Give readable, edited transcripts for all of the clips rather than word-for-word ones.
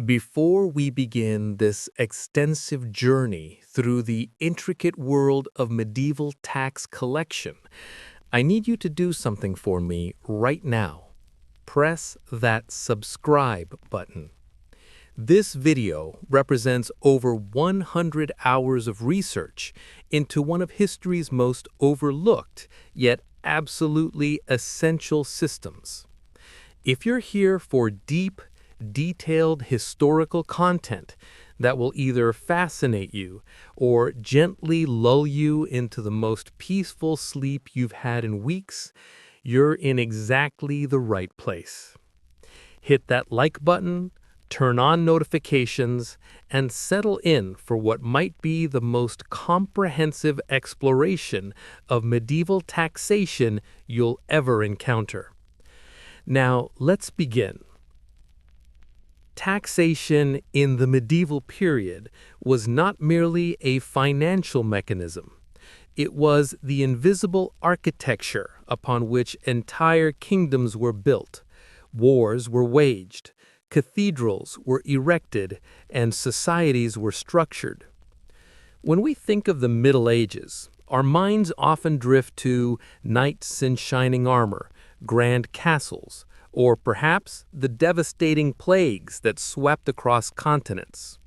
Before we begin this extensive journey through the intricate world of medieval tax collection, I need you to do something for me right now. Press that subscribe button. This video represents over 100 hours of research into one of history's most overlooked, yet absolutely essential systems. If you're here for deep, detailed historical content that will either fascinate you or gently lull you into the most peaceful sleep you've had in weeks, you're in exactly the right place. Hit that like button, turn on notifications, and settle in for what might be the most comprehensive exploration of medieval taxation you'll ever encounter. Now, let's begin. Taxation in the medieval period was not merely a financial mechanism. It was the invisible architecture upon which entire kingdoms were built, wars were waged, cathedrals were erected, and societies were structured. When we think of the Middle Ages, our minds often drift to knights in shining armor, grand castles, or perhaps the devastating plagues that swept across continents.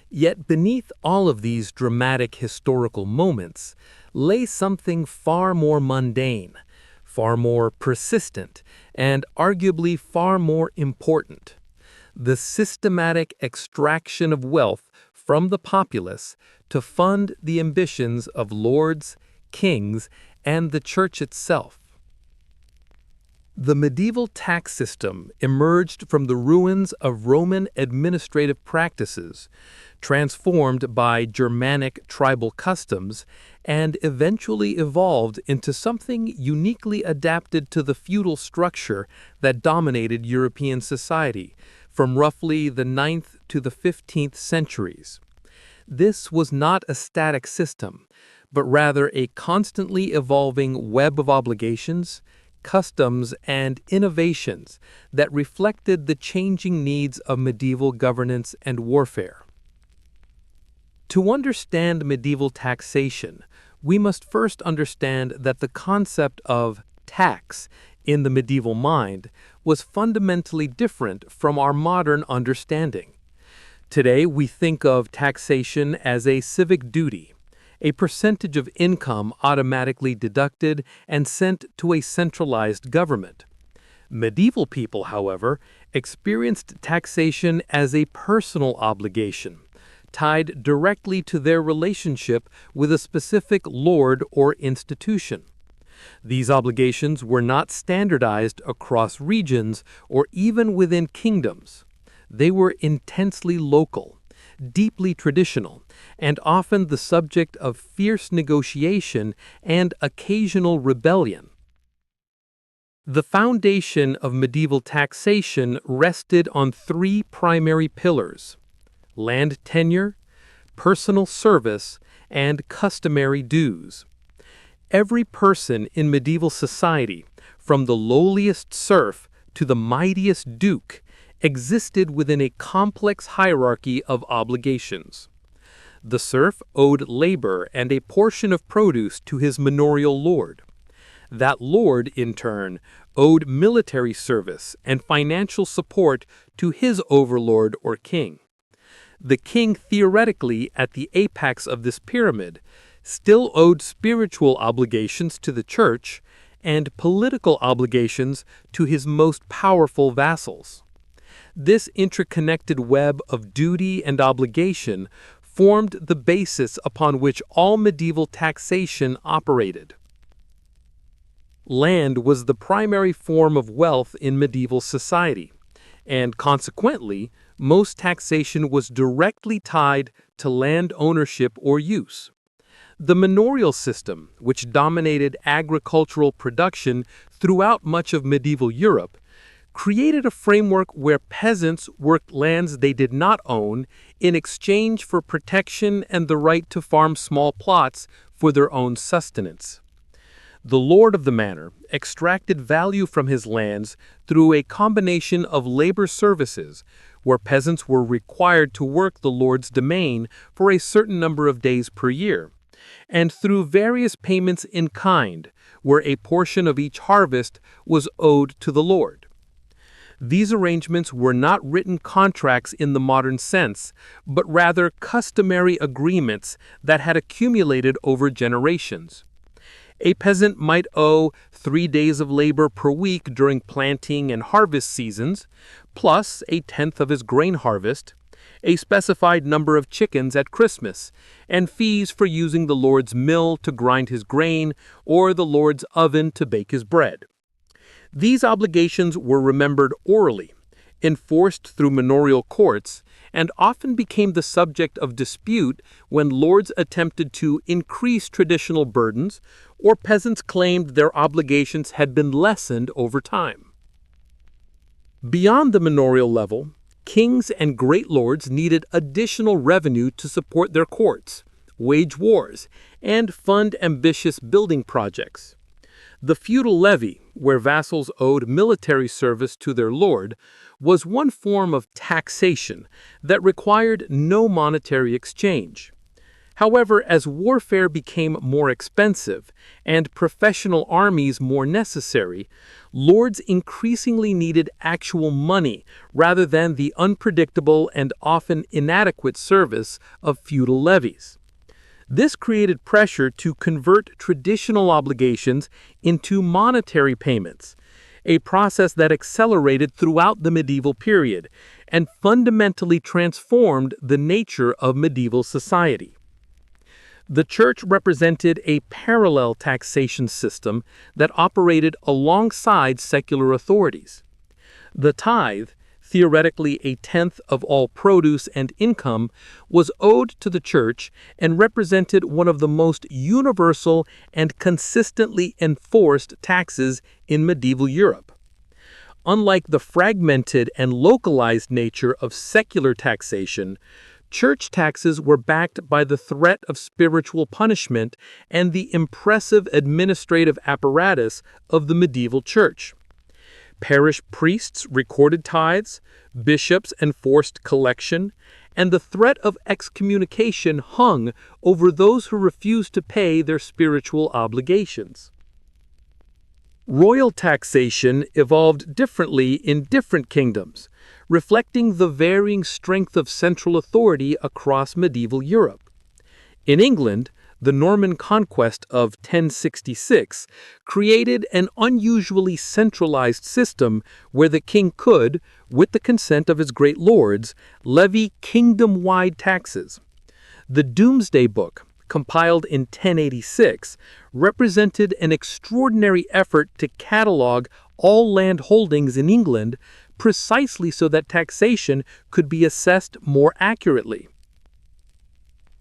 Yet beneath all of these dramatic historical moments lay something far more mundane, far more persistent, and arguably far more important: the systematic extraction of wealth from the populace to fund the ambitions of lords, kings, and the church itself. The medieval tax system emerged from the ruins of Roman administrative practices, transformed by Germanic tribal customs, and eventually evolved into something uniquely adapted to the feudal structure that dominated European society from roughly the 9th to the 15th centuries. This was not a static system, but rather a constantly evolving web of obligations, customs, and innovations that reflected the changing needs of medieval governance and warfare. To understand medieval taxation, we must first understand that the concept of tax in the medieval mind was fundamentally different from our modern understanding. Today, we think of taxation as a civic duty, a percentage of income automatically deducted and sent to a centralized government. Medieval people, however, experienced taxation as a personal obligation, tied directly to their relationship with a specific lord or institution. These obligations were not standardized across regions or even within kingdoms. They were intensely local, deeply traditional, and often the subject of fierce negotiation and occasional rebellion. The foundation of medieval taxation rested on three primary pillars: land tenure, personal service, and customary dues. Every person in medieval society, from the lowliest serf to the mightiest duke, existed within a complex hierarchy of obligations. The serf owed labor and a portion of produce to his manorial lord. That lord, in turn, owed military service and financial support to his overlord or king. The king, theoretically at the apex of this pyramid, still owed spiritual obligations to the church and political obligations to his most powerful vassals. This interconnected web of duty and obligation formed the basis upon which all medieval taxation operated. Land was the primary form of wealth in medieval society, and consequently, most taxation was directly tied to land ownership or use. The manorial system, which dominated agricultural production throughout much of medieval Europe, created a framework where peasants worked lands they did not own in exchange for protection and the right to farm small plots for their own sustenance. The lord of the manor extracted value from his lands through a combination of labor services, where peasants were required to work the Lord's domain for a certain number of days per year, and through various payments in kind, where a portion of each harvest was owed to the Lord. These arrangements were not written contracts in the modern sense, but rather customary agreements that had accumulated over generations. A peasant might owe 3 days of labor per week during planting and harvest seasons, plus a tenth of his grain harvest, a specified number of chickens at Christmas, and fees for using the Lord's mill to grind his grain or the Lord's oven to bake his bread. These obligations were remembered orally, enforced through manorial courts, and often became the subject of dispute when lords attempted to increase traditional burdens or peasants claimed their obligations had been lessened over time. Beyond the manorial level, kings and great lords needed additional revenue to support their courts, wage wars, and fund ambitious building projects. The feudal levy, where vassals owed military service to their lord, was one form of taxation that required no monetary exchange. However, as warfare became more expensive and professional armies more necessary, lords increasingly needed actual money rather than the unpredictable and often inadequate service of feudal levies. This created pressure to convert traditional obligations into monetary payments, a process that accelerated throughout the medieval period and fundamentally transformed the nature of medieval society. The church represented a parallel taxation system that operated alongside secular authorities. The tithe, theoretically a tenth of all produce and income, was owed to the church and represented one of the most universal and consistently enforced taxes in medieval Europe. Unlike the fragmented and localized nature of secular taxation, church taxes were backed by the threat of spiritual punishment and the impressive administrative apparatus of the medieval church. Parish priests recorded tithes, bishops enforced collection, and the threat of excommunication hung over those who refused to pay their spiritual obligations. Royal taxation evolved differently in different kingdoms, reflecting the varying strength of central authority across medieval Europe. In England, the Norman conquest of 1066 created an unusually centralized system where the king could, with the consent of his great lords, levy kingdom-wide taxes. The Domesday Book, compiled in 1086, represented an extraordinary effort to catalog all land holdings in England precisely so that taxation could be assessed more accurately.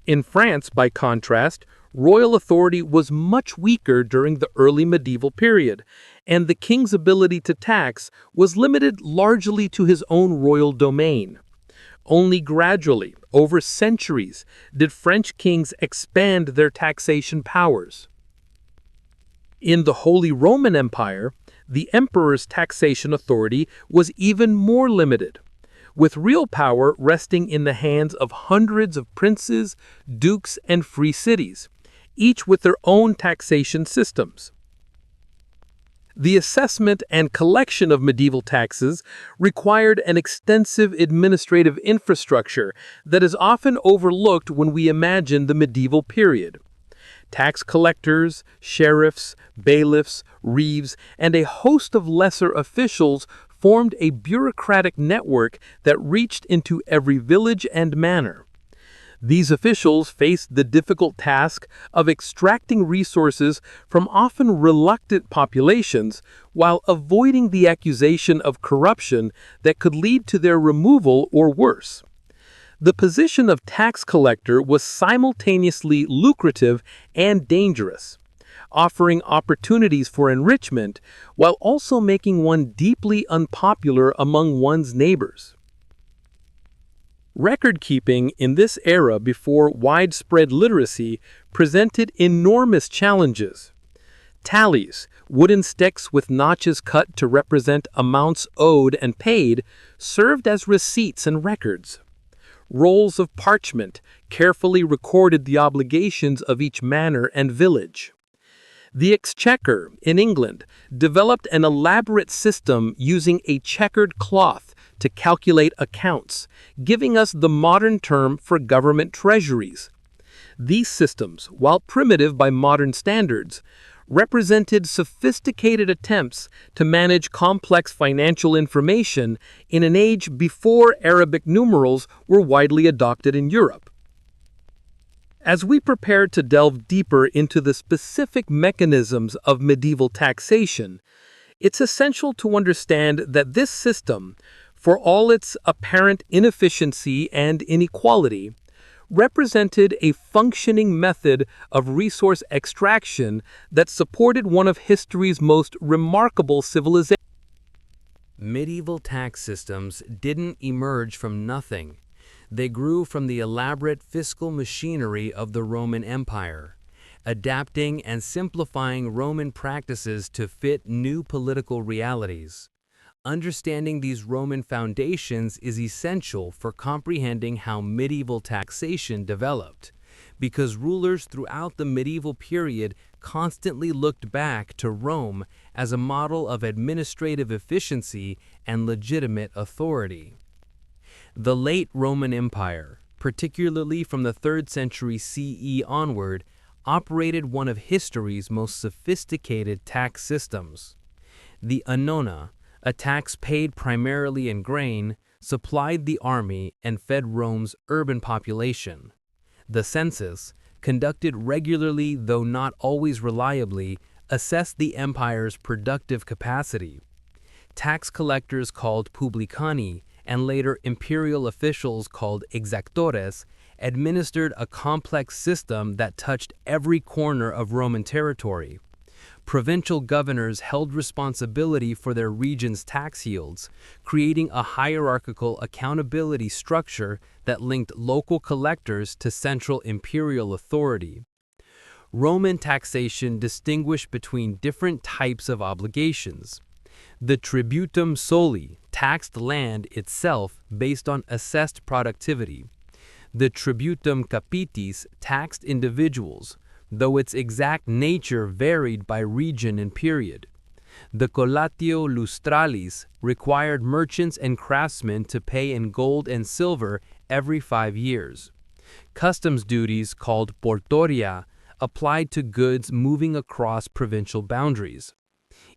In France, by contrast, royal authority was much weaker during the early medieval period, and the king's ability to tax was limited largely to his own royal domain. Only gradually, over centuries, did French kings expand their taxation powers. In the Holy Roman Empire, the emperor's taxation authority was even more limited, with real power resting in the hands of hundreds of princes, dukes, and free cities, each with their own taxation systems. The assessment and collection of medieval taxes required an extensive administrative infrastructure that is often overlooked when we imagine the medieval period. Tax collectors, sheriffs, bailiffs, reeves, and a host of lesser officials formed a bureaucratic network that reached into every village and manor. These officials faced the difficult task of extracting resources from often reluctant populations while avoiding the accusation of corruption that could lead to their removal or worse. The position of tax collector was simultaneously lucrative and dangerous, offering opportunities for enrichment while also making one deeply unpopular among one's neighbors. Record-keeping in this era before widespread literacy presented enormous challenges. Tallies, wooden sticks with notches cut to represent amounts owed and paid, served as receipts and records. Rolls of parchment carefully recorded the obligations of each manor and village. The Exchequer in England developed an elaborate system using a checkered cloth to calculate accounts, giving us the modern term for government treasuries. These systems, while primitive by modern standards, represented sophisticated attempts to manage complex financial information in an age before Arabic numerals were widely adopted in Europe. As we prepare to delve deeper into the specific mechanisms of medieval taxation, it's essential to understand that this system, for all its apparent inefficiency and inequality, represented a functioning method of resource extraction that supported one of history's most remarkable civilizations. Medieval tax systems didn't emerge from nothing. They grew from the elaborate fiscal machinery of the Roman Empire, adapting and simplifying Roman practices to fit new political realities. Understanding these Roman foundations is essential for comprehending how medieval taxation developed, because rulers throughout the medieval period constantly looked back to Rome as a model of administrative efficiency and legitimate authority. The late Roman Empire, particularly from the 3rd century CE onward, operated one of history's most sophisticated tax systems. The annona, a tax paid primarily in grain, supplied the army and fed Rome's urban population. The census, conducted regularly though not always reliably, assessed the empire's productive capacity. Tax collectors called publicani and later imperial officials called exactores administered a complex system that touched every corner of Roman territory. Provincial governors held responsibility for their region's tax yields, creating a hierarchical accountability structure that linked local collectors to central imperial authority. Roman taxation distinguished between different types of obligations. The tributum soli taxed land itself based on assessed productivity. The tributum capitis taxed individuals, though its exact nature varied by region and period. The collatio lustralis required merchants and craftsmen to pay in gold and silver every 5 years. Customs duties, called portoria, applied to goods moving across provincial boundaries.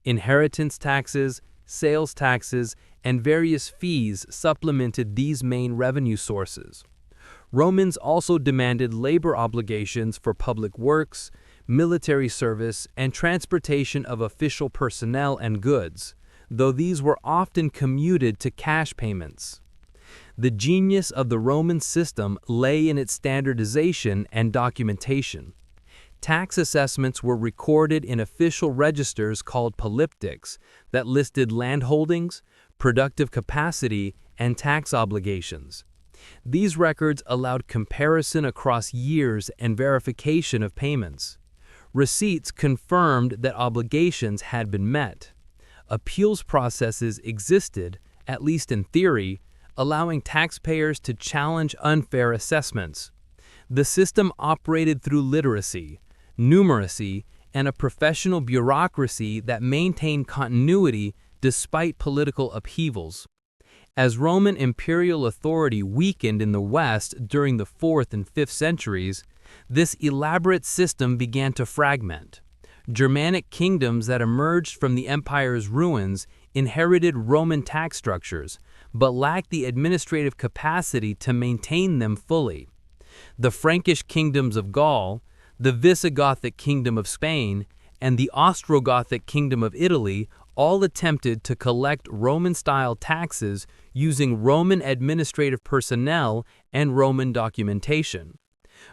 Inheritance taxes, sales taxes, and various fees supplemented these main revenue sources. Romans also demanded labor obligations for public works, military service, and transportation of official personnel and goods, though these were often commuted to cash payments. The genius of the Roman system lay in its standardization and documentation. Tax assessments were recorded in official registers called polyptics that listed landholdings, productive capacity, and tax obligations. These records allowed comparison across years and verification of payments. Receipts confirmed that obligations had been met. Appeals processes existed, at least in theory, allowing taxpayers to challenge unfair assessments. The system operated through literacy, numeracy, and a professional bureaucracy that maintained continuity despite political upheavals. As Roman imperial authority weakened in the West during the 4th and 5th centuries, this elaborate system began to fragment. Germanic kingdoms that emerged from the empire's ruins inherited Roman tax structures, but lacked the administrative capacity to maintain them fully. The Frankish kingdoms of Gaul, the Visigothic kingdom of Spain, and the Ostrogothic kingdom of Italy all attempted to collect Roman-style taxes using Roman administrative personnel and Roman documentation.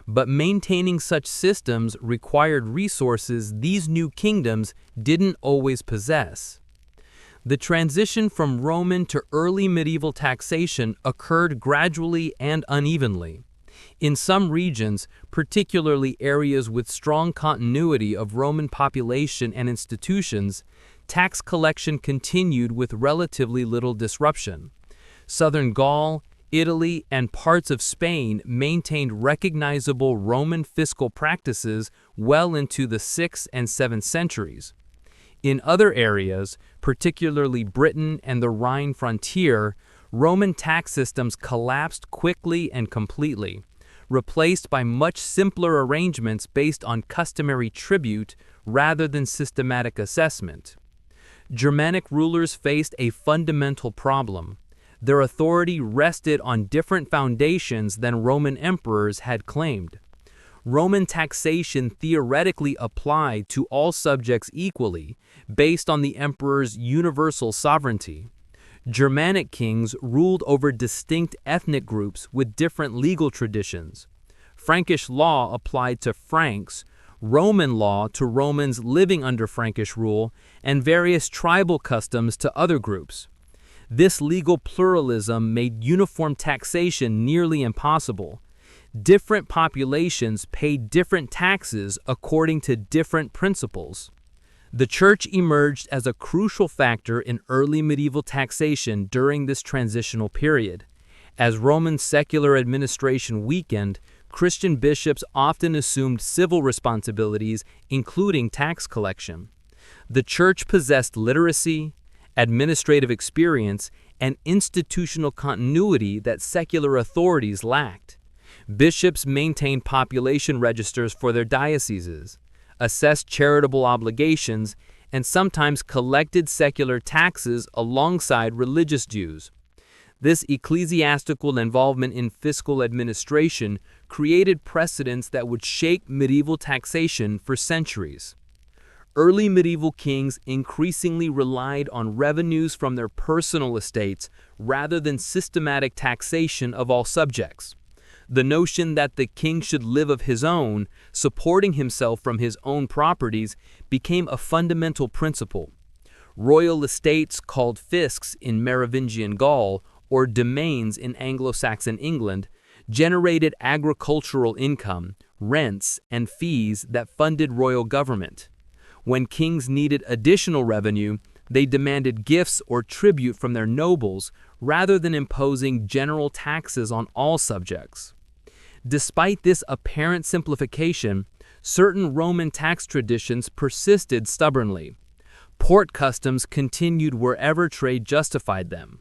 But maintaining such systems required resources these new kingdoms didn't always possess. The transition from Roman to early medieval taxation occurred gradually and unevenly. In some regions, particularly areas with strong continuity of Roman population and institutions, tax collection continued with relatively little disruption. Southern Gaul, Italy, and parts of Spain maintained recognizable Roman fiscal practices well into the 6th and 7th centuries. In other areas, particularly Britain and the Rhine frontier, Roman tax systems collapsed quickly and completely, replaced by much simpler arrangements based on customary tribute rather than systematic assessment. Germanic rulers faced a fundamental problem. Their authority rested on different foundations than Roman emperors had claimed. Roman taxation theoretically applied to all subjects equally, based on the emperor's universal sovereignty. Germanic kings ruled over distinct ethnic groups with different legal traditions. Frankish law applied to Franks, Roman law to Romans living under Frankish rule, and various tribal customs to other groups. This legal pluralism made uniform taxation nearly impossible. Different populations paid different taxes according to different principles. The church emerged as a crucial factor in early medieval taxation during this transitional period. As Roman secular administration weakened, Christian bishops often assumed civil responsibilities, including tax collection. The church possessed literacy, administrative experience, and institutional continuity that secular authorities lacked. Bishops maintained population registers for their dioceses, assessed charitable obligations, and sometimes collected secular taxes alongside religious dues. This ecclesiastical involvement in fiscal administration created precedents that would shape medieval taxation for centuries. Early medieval kings increasingly relied on revenues from their personal estates rather than systematic taxation of all subjects. The notion that the king should live of his own, supporting himself from his own properties, became a fundamental principle. Royal estates, called fiscs in Merovingian Gaul or domains in Anglo-Saxon England, generated agricultural income, rents, and fees that funded royal government. When kings needed additional revenue, they demanded gifts or tribute from their nobles rather than imposing general taxes on all subjects. Despite this apparent simplification, certain Roman tax traditions persisted stubbornly. Port customs continued wherever trade justified them.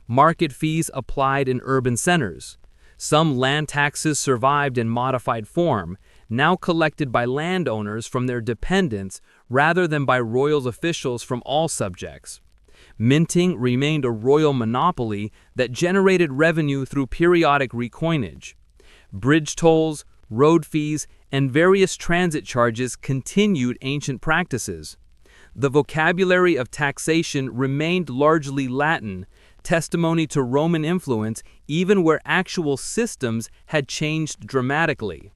Market fees applied in urban centers. Some land taxes survived in modified form, now collected by landowners from their dependents rather than by royal officials from all subjects. Minting remained a royal monopoly that generated revenue through periodic recoinage. Bridge tolls, road fees, and various transit charges continued ancient practices. The vocabulary of taxation remained largely Latin, testimony to Roman influence even where actual systems had changed dramatically.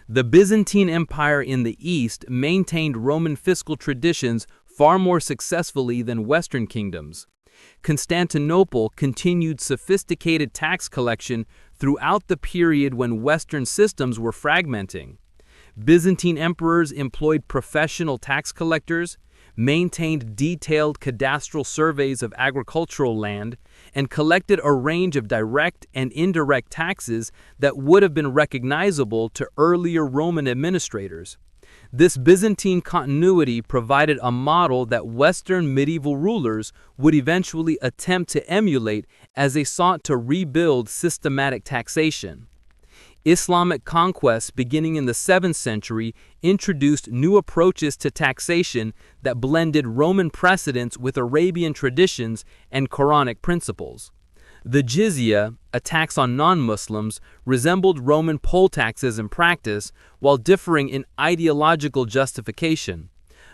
The Byzantine Empire in the East maintained Roman fiscal traditions far more successfully than Western kingdoms. Constantinople continued sophisticated tax collection throughout the period when Western systems were fragmenting. Byzantine emperors employed professional tax collectors, maintained detailed cadastral surveys of agricultural land, and collected a range of direct and indirect taxes that would have been recognizable to earlier Roman administrators. This Byzantine continuity provided a model that Western medieval rulers would eventually attempt to emulate as they sought to rebuild systematic taxation. Islamic conquests beginning in the 7th century introduced new approaches to taxation that blended Roman precedents with Arabian traditions and Quranic principles. The jizya, a tax on non-Muslims, resembled Roman poll taxes in practice while differing in ideological justification.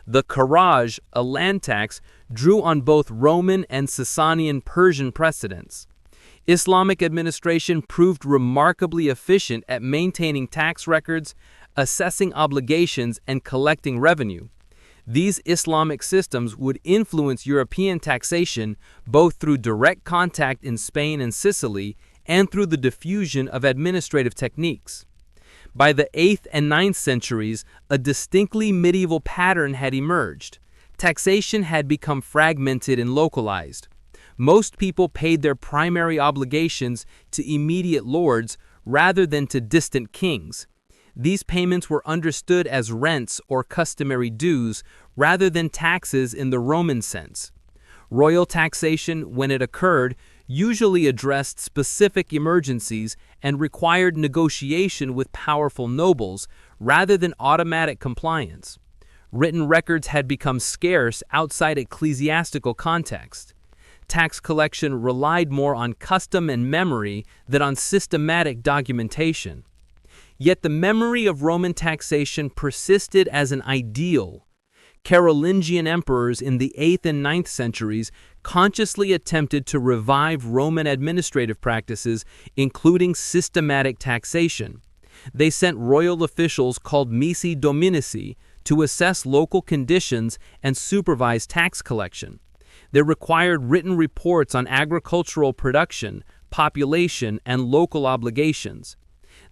The kharaj, a land tax, drew on both Roman and Sasanian Persian precedents. Islamic administration proved remarkably efficient at maintaining tax records, assessing obligations, and collecting revenue. These Islamic systems would influence European taxation both through direct contact in Spain and Sicily and through the diffusion of administrative techniques. By the 8th and 9th centuries, a distinctly medieval pattern had emerged. Taxation had become fragmented and localized. Most people paid their primary obligations to immediate lords rather than to distant kings. These payments were understood as rents or customary dues rather than taxes in the Roman sense. Royal taxation, when it occurred, usually addressed specific emergencies and required negotiation with powerful nobles rather than automatic compliance. Written records had become scarce outside ecclesiastical context. Tax collection relied more on custom and memory than on systematic documentation. Yet the memory of Roman taxation persisted as an ideal. Carolingian emperors in the 8th and 9th centuries consciously attempted to revive Roman administrative practices, including systematic taxation. They sent royal officials called missi dominici to assess local conditions and supervise tax collection. They required written reports on agricultural production, population, and local obligations.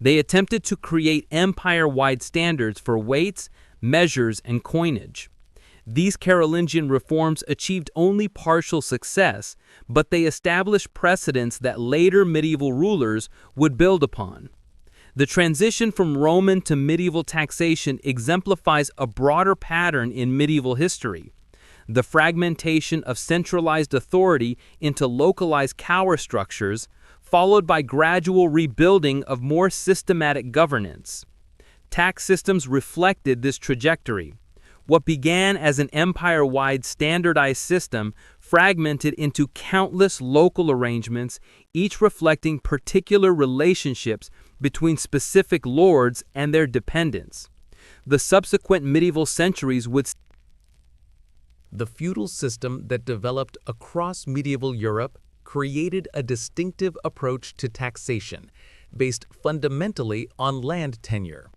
They attempted to create empire-wide standards for weights, measures, and coinage. These Carolingian reforms achieved only partial success, but they established precedents that later medieval rulers would build upon. The transition from Roman to medieval taxation exemplifies a broader pattern in medieval history. The fragmentation of centralized authority into localized power structures, followed by gradual rebuilding of more systematic governance. Tax systems reflected this trajectory. What began as an empire-wide standardized system fragmented into countless local arrangements, each reflecting particular relationships between specific lords and their dependents. The subsequent medieval centuries would The feudal system that developed across medieval Europe created a distinctive approach to taxation, based fundamentally on land tenure.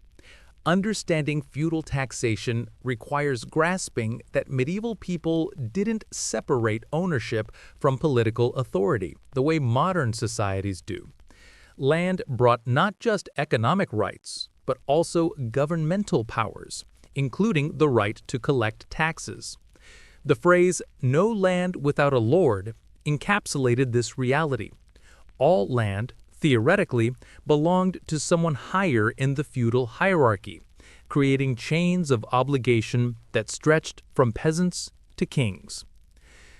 Understanding feudal taxation requires grasping that medieval people didn't separate ownership from political authority the way modern societies do. Land brought not just economic rights, but also governmental powers, including the right to collect taxes. The phrase, "no land without a lord," encapsulated this reality. All land, theoretically, belonged to someone higher in the feudal hierarchy, creating chains of obligation that stretched from peasants to kings.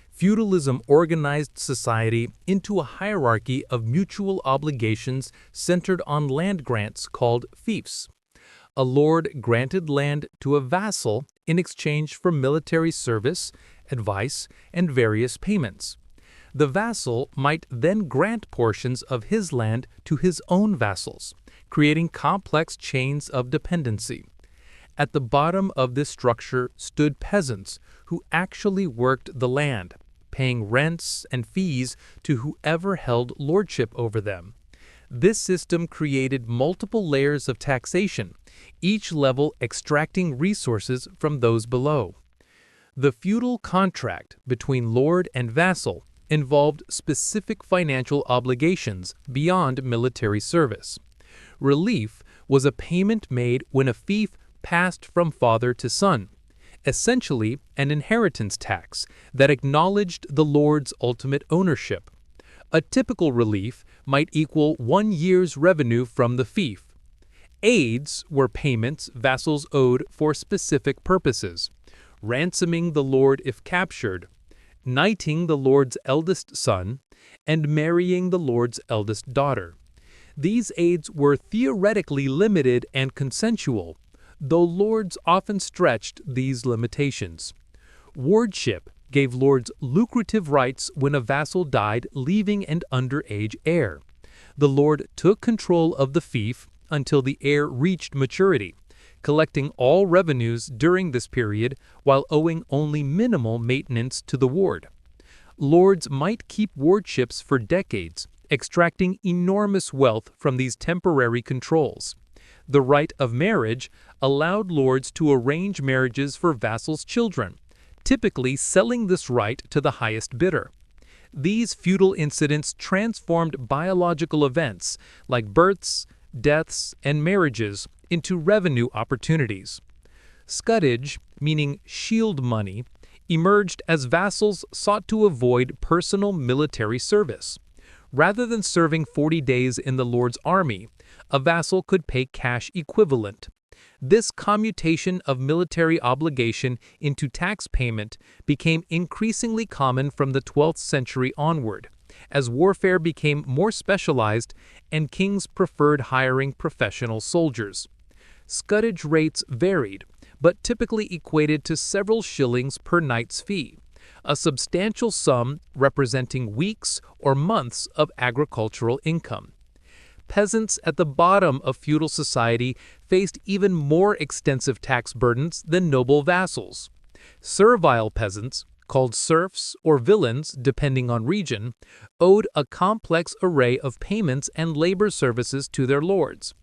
Feudalism organized society into a hierarchy of mutual obligations centered on land grants called fiefs. A lord granted land to a vassal in exchange for military service, advice, and various payments. The vassal might then grant portions of his land to his own vassals, creating complex chains of dependency. At the bottom of this structure stood peasants who actually worked the land, paying rents and fees to whoever held lordship over them. This system created multiple layers of taxation, each level extracting resources from those below. The feudal contract between lord and vassal involved specific financial obligations beyond military service. Relief was a payment made when a fief passed from father to son, essentially an inheritance tax that acknowledged the lord's ultimate ownership. A typical relief might equal 1 year's revenue from the fief. Aids were payments vassals owed for specific purposes: ransoming the lord if captured, knighting the lord's eldest son, and marrying the lord's eldest daughter. These aids were theoretically limited and consensual, though lords often stretched these limitations. Wardship gave lords lucrative rights when a vassal died, leaving an underage heir. The lord took control of the fief until the heir reached maturity, collecting all revenues during this period while owing only minimal maintenance to the ward. Lords might keep wardships for decades, extracting enormous wealth from these temporary controls. The right of marriage allowed lords to arrange marriages for vassals' children, typically selling this right to the highest bidder. These feudal incidents transformed biological events like births, deaths, and marriages into revenue opportunities. Scutage, meaning shield money, emerged as vassals sought to avoid personal military service. Rather than serving 40 days in the Lord's army, a vassal could pay cash equivalent. This commutation of military obligation into tax payment became increasingly common from the 12th century onward, as warfare became more specialized and kings preferred hiring professional soldiers. Scutage rates varied, but typically equated to several shillings per knight's fee, a substantial sum representing weeks or months of agricultural income. Peasants at the bottom of feudal society faced even more extensive tax burdens than noble vassals. Servile peasants, called serfs or villeins depending on region, owed a complex array of payments and labor services to their lords.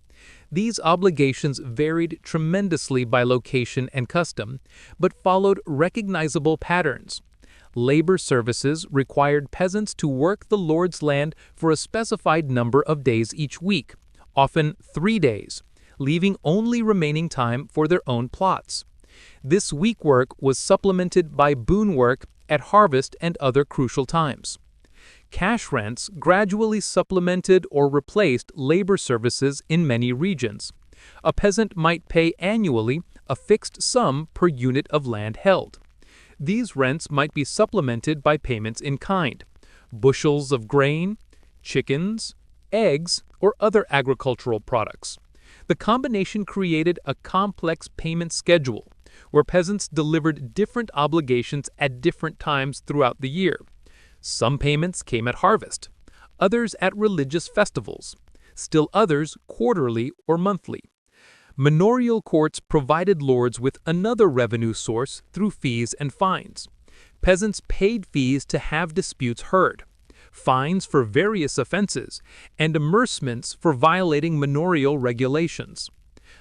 These obligations varied tremendously by location and custom, but followed recognizable patterns. Labor services required peasants to work the lord's land for a specified number of days each week, often 3 days, leaving only remaining time for their own plots. This week work was supplemented by boon work at harvest and other crucial times. Cash rents gradually supplemented or replaced labor services in many regions. A peasant might pay annually a fixed sum per unit of land held. These rents might be supplemented by payments in kind, bushels of grain, chickens, eggs, or other agricultural products. The combination created a complex payment schedule, where peasants delivered different obligations at different times throughout the year. Some payments came at harvest, others at religious festivals, still others quarterly or monthly. Manorial courts provided lords with another revenue source through fees and fines. Peasants paid fees to have disputes heard, fines for various offenses, and amercements for violating manorial regulations.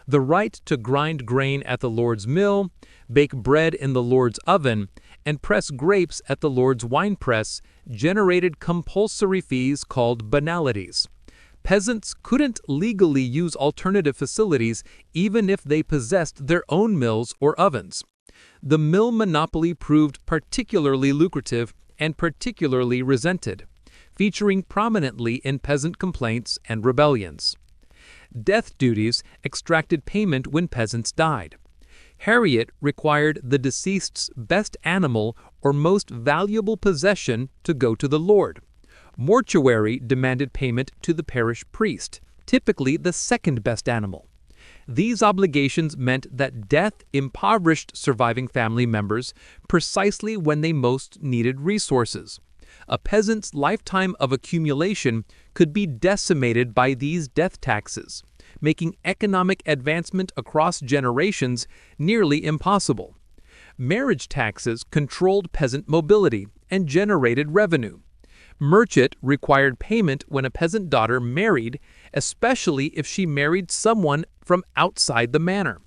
The right to grind grain at the lord's mill, bake bread in the lord's oven, and press grapes at the lord's winepress generated compulsory fees called banalities. Peasants couldn't legally use alternative facilities even if they possessed their own mills or ovens. The mill monopoly proved particularly lucrative and particularly resented, featuring prominently in peasant complaints and rebellions. Death duties extracted payment when peasants died. Harriet required the deceased's best animal or most valuable possession to go to the lord. Mortuary demanded payment to the parish priest, typically the second best animal. These obligations meant that death impoverished surviving family members precisely when they most needed resources. A peasant's lifetime of accumulation could be decimated by these death taxes, making economic advancement across generations nearly impossible. Marriage taxes controlled peasant mobility and generated revenue. Merchant required payment when a peasant daughter married, especially if she married someone from outside the manor.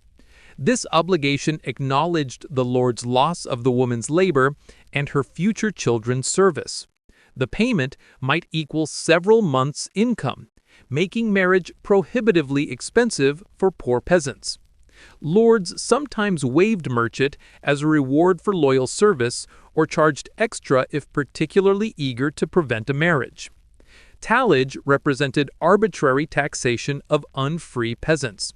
This obligation acknowledged the lord's loss of the woman's labor and her future children's service. The payment might equal several months' income, making marriage prohibitively expensive for poor peasants. Lords sometimes waived merchant as a reward for loyal service or charged extra if particularly eager to prevent a marriage. Tallage represented arbitrary taxation of unfree peasants.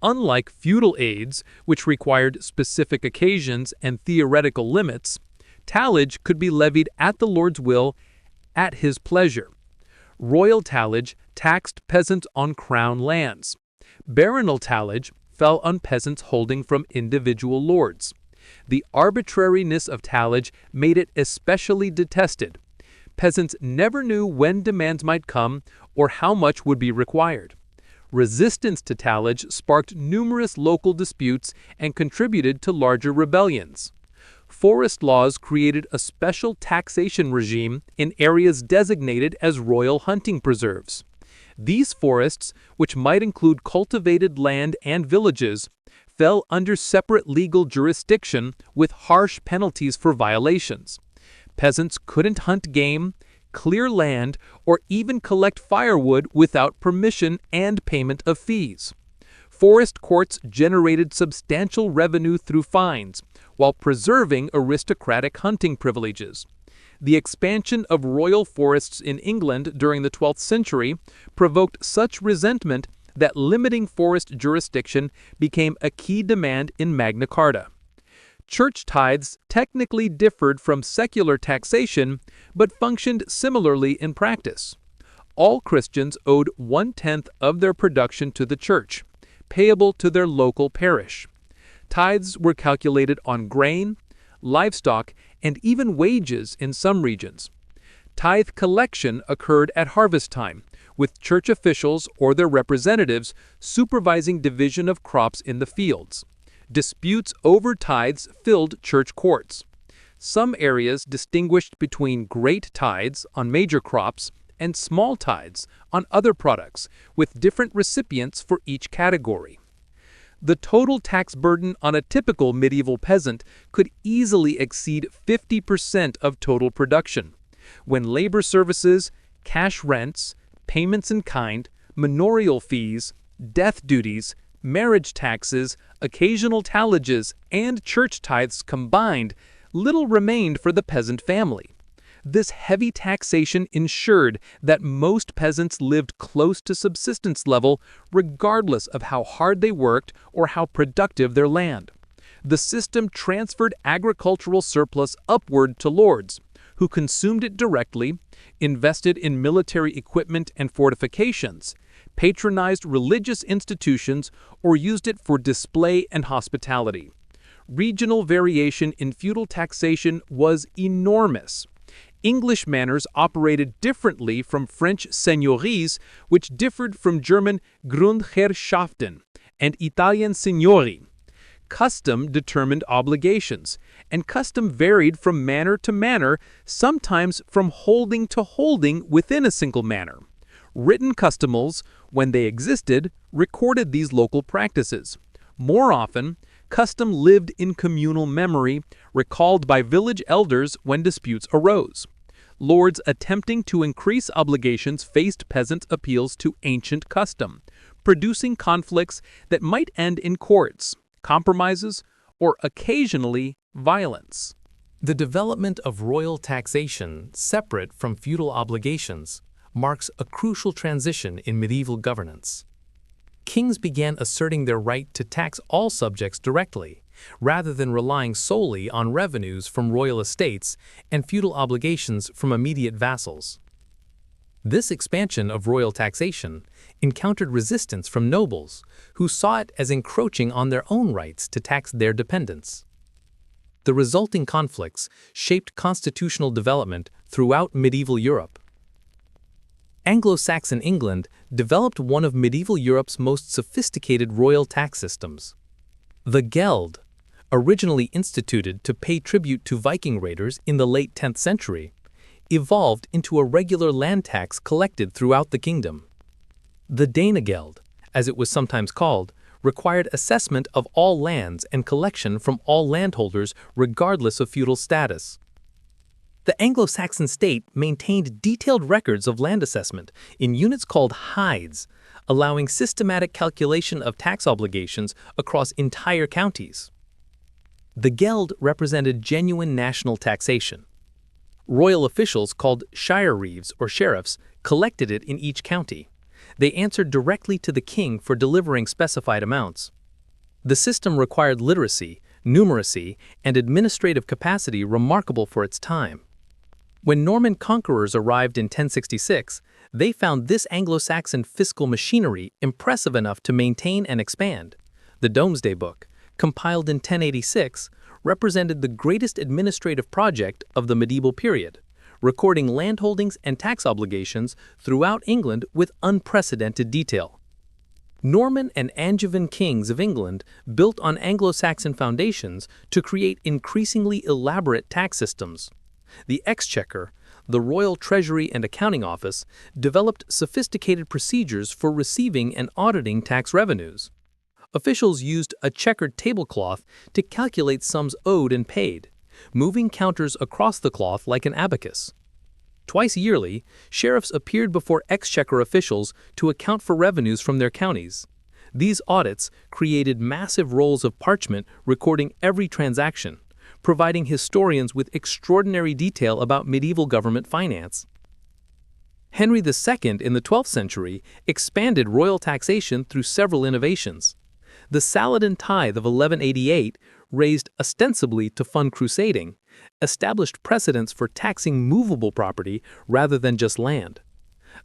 Unlike feudal aids, which required specific occasions and theoretical limits, tallage could be levied at the lord's will at his pleasure. Royal tallage taxed peasants on crown lands. Baronal tallage fell on peasants holding from individual lords. The arbitrariness of tallage made it especially detested. Peasants never knew when demands might come or how much would be required. Resistance to tallage sparked numerous local disputes and contributed to larger rebellions. Forest laws created a special taxation regime in areas designated as royal hunting preserves. These forests, which might include cultivated land and villages, fell under separate legal jurisdiction with harsh penalties for violations. Peasants couldn't hunt game, clear land, or even collect firewood without permission and payment of fees. Forest courts generated substantial revenue through fines, while preserving aristocratic hunting privileges. The expansion of royal forests in England during the 12th century provoked such resentment that limiting forest jurisdiction became a key demand in Magna Carta. Church tithes technically differed from secular taxation, but functioned similarly in practice. All Christians owed 1/10 of their production to the church, payable to their local parish. Tithes were calculated on grain, livestock, and even wages in some regions. Tithe collection occurred at harvest time, with church officials or their representatives supervising division of crops in the fields. Disputes over tithes filled church courts. Some areas distinguished between great tithes on major crops and small tithes on other products, with different recipients for each category. The total tax burden on a typical medieval peasant could easily exceed 50% of total production, when labor services, cash rents, payments in kind, manorial fees, death duties, marriage taxes, occasional tallages, and church tithes combined, little remained for the peasant family. This heavy taxation ensured that most peasants lived close to subsistence level regardless of how hard they worked or how productive their land. The system transferred agricultural surplus upward to lords, who consumed it directly, invested in military equipment and fortifications, patronized religious institutions, or used it for display and hospitality. Regional variation in feudal taxation was enormous. English manors operated differently from French seigneuries, which differed from German Grundherrschaften and Italian signori. Custom determined obligations, and custom varied from manor to manor, sometimes from holding to holding within a single manor. Written customals, when they existed, recorded these local practices. More often, custom lived in communal memory, recalled by village elders when disputes arose. Lords attempting to increase obligations faced peasant appeals to ancient custom, producing conflicts that might end in courts, compromises, or occasionally violence. The development of royal taxation, separate from feudal obligations, marks a crucial transition in medieval governance. Kings began asserting their right to tax all subjects directly, rather than relying solely on revenues from royal estates and feudal obligations from immediate vassals. This expansion of royal taxation encountered resistance from nobles, who saw it as encroaching on their own rights to tax their dependents. The resulting conflicts shaped constitutional development throughout medieval Europe. Anglo-Saxon England developed one of medieval Europe's most sophisticated royal tax systems. The Geld, originally instituted to pay tribute to Viking raiders in the late 10th century, evolved into a regular land tax collected throughout the kingdom. The Danegeld, as it was sometimes called, required assessment of all lands and collection from all landholders regardless of feudal status. The Anglo-Saxon state maintained detailed records of land assessment in units called hides, allowing systematic calculation of tax obligations across entire counties. The Geld represented genuine national taxation. Royal officials called shire reeves or sheriffs collected it in each county. They answered directly to the king for delivering specified amounts. The system required literacy, numeracy, and administrative capacity remarkable for its time. When Norman conquerors arrived in 1066, they found this Anglo-Saxon fiscal machinery impressive enough to maintain and expand. The Domesday Book, compiled in 1086, represented the greatest administrative project of the medieval period, recording landholdings and tax obligations throughout England with unprecedented detail. Norman and Angevin kings of England built on Anglo-Saxon foundations to create increasingly elaborate tax systems. The Exchequer, the Royal Treasury and Accounting Office, developed sophisticated procedures for receiving and auditing tax revenues. Officials used a checkered tablecloth to calculate sums owed and paid, moving counters across the cloth like an abacus. Twice yearly, sheriffs appeared before exchequer officials to account for revenues from their counties. These audits created massive rolls of parchment recording every transaction, providing historians with extraordinary detail about medieval government finance. Henry II in the 12th century expanded royal taxation through several innovations. The Saladin tithe of 1188, raised ostensibly to fund crusading, established precedents for taxing movable property rather than just land.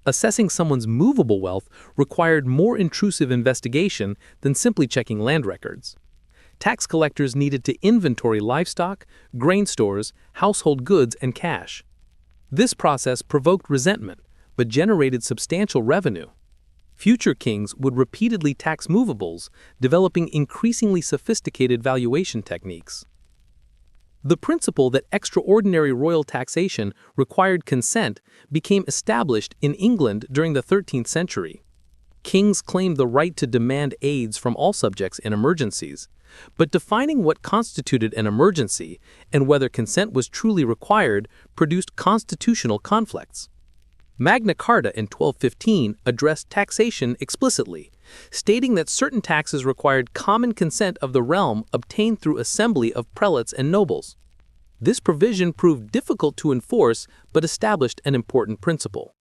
Assessing someone's movable wealth required more intrusive investigation than simply checking land records. Tax collectors needed to inventory livestock, grain stores, household goods, and cash. This process provoked resentment, but generated substantial revenue. Future kings would repeatedly tax movables, developing increasingly sophisticated valuation techniques. The principle that extraordinary royal taxation required consent became established in England during the 13th century. Kings claimed the right to demand aids from all subjects in emergencies, but defining what constituted an emergency and whether consent was truly required produced constitutional conflicts. Magna Carta in 1215 addressed taxation explicitly, stating that certain taxes required common consent of the realm obtained through assembly of prelates and nobles. This provision proved difficult to enforce but established an important principle.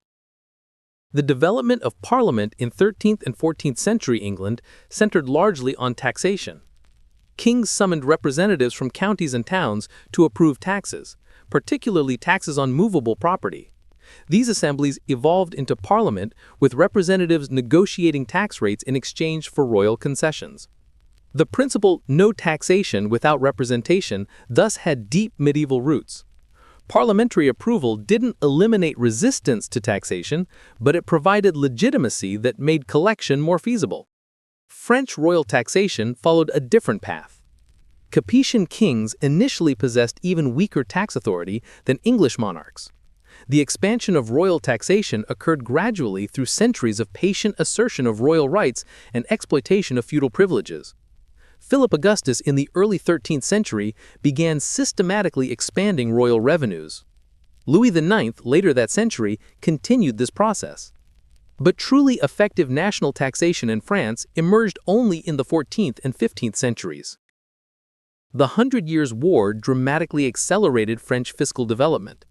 The development of Parliament in 13th and 14th century England centered largely on taxation. Kings summoned representatives from counties and towns to approve taxes, particularly taxes on movable property. These assemblies evolved into Parliament, with representatives negotiating tax rates in exchange for royal concessions. The principle "no taxation without representation" thus had deep medieval roots. Parliamentary approval didn't eliminate resistance to taxation, but it provided legitimacy that made collection more feasible. French royal taxation followed a different path. Capetian kings initially possessed even weaker tax authority than English monarchs. The expansion of royal taxation occurred gradually through centuries of patient assertion of royal rights and exploitation of feudal privileges. Philip Augustus in the early 13th century began systematically expanding royal revenues. Louis IX, later that century, continued this process. But truly effective national taxation in France emerged only in the 14th and 15th centuries. The Hundred Years' War dramatically accelerated French fiscal development.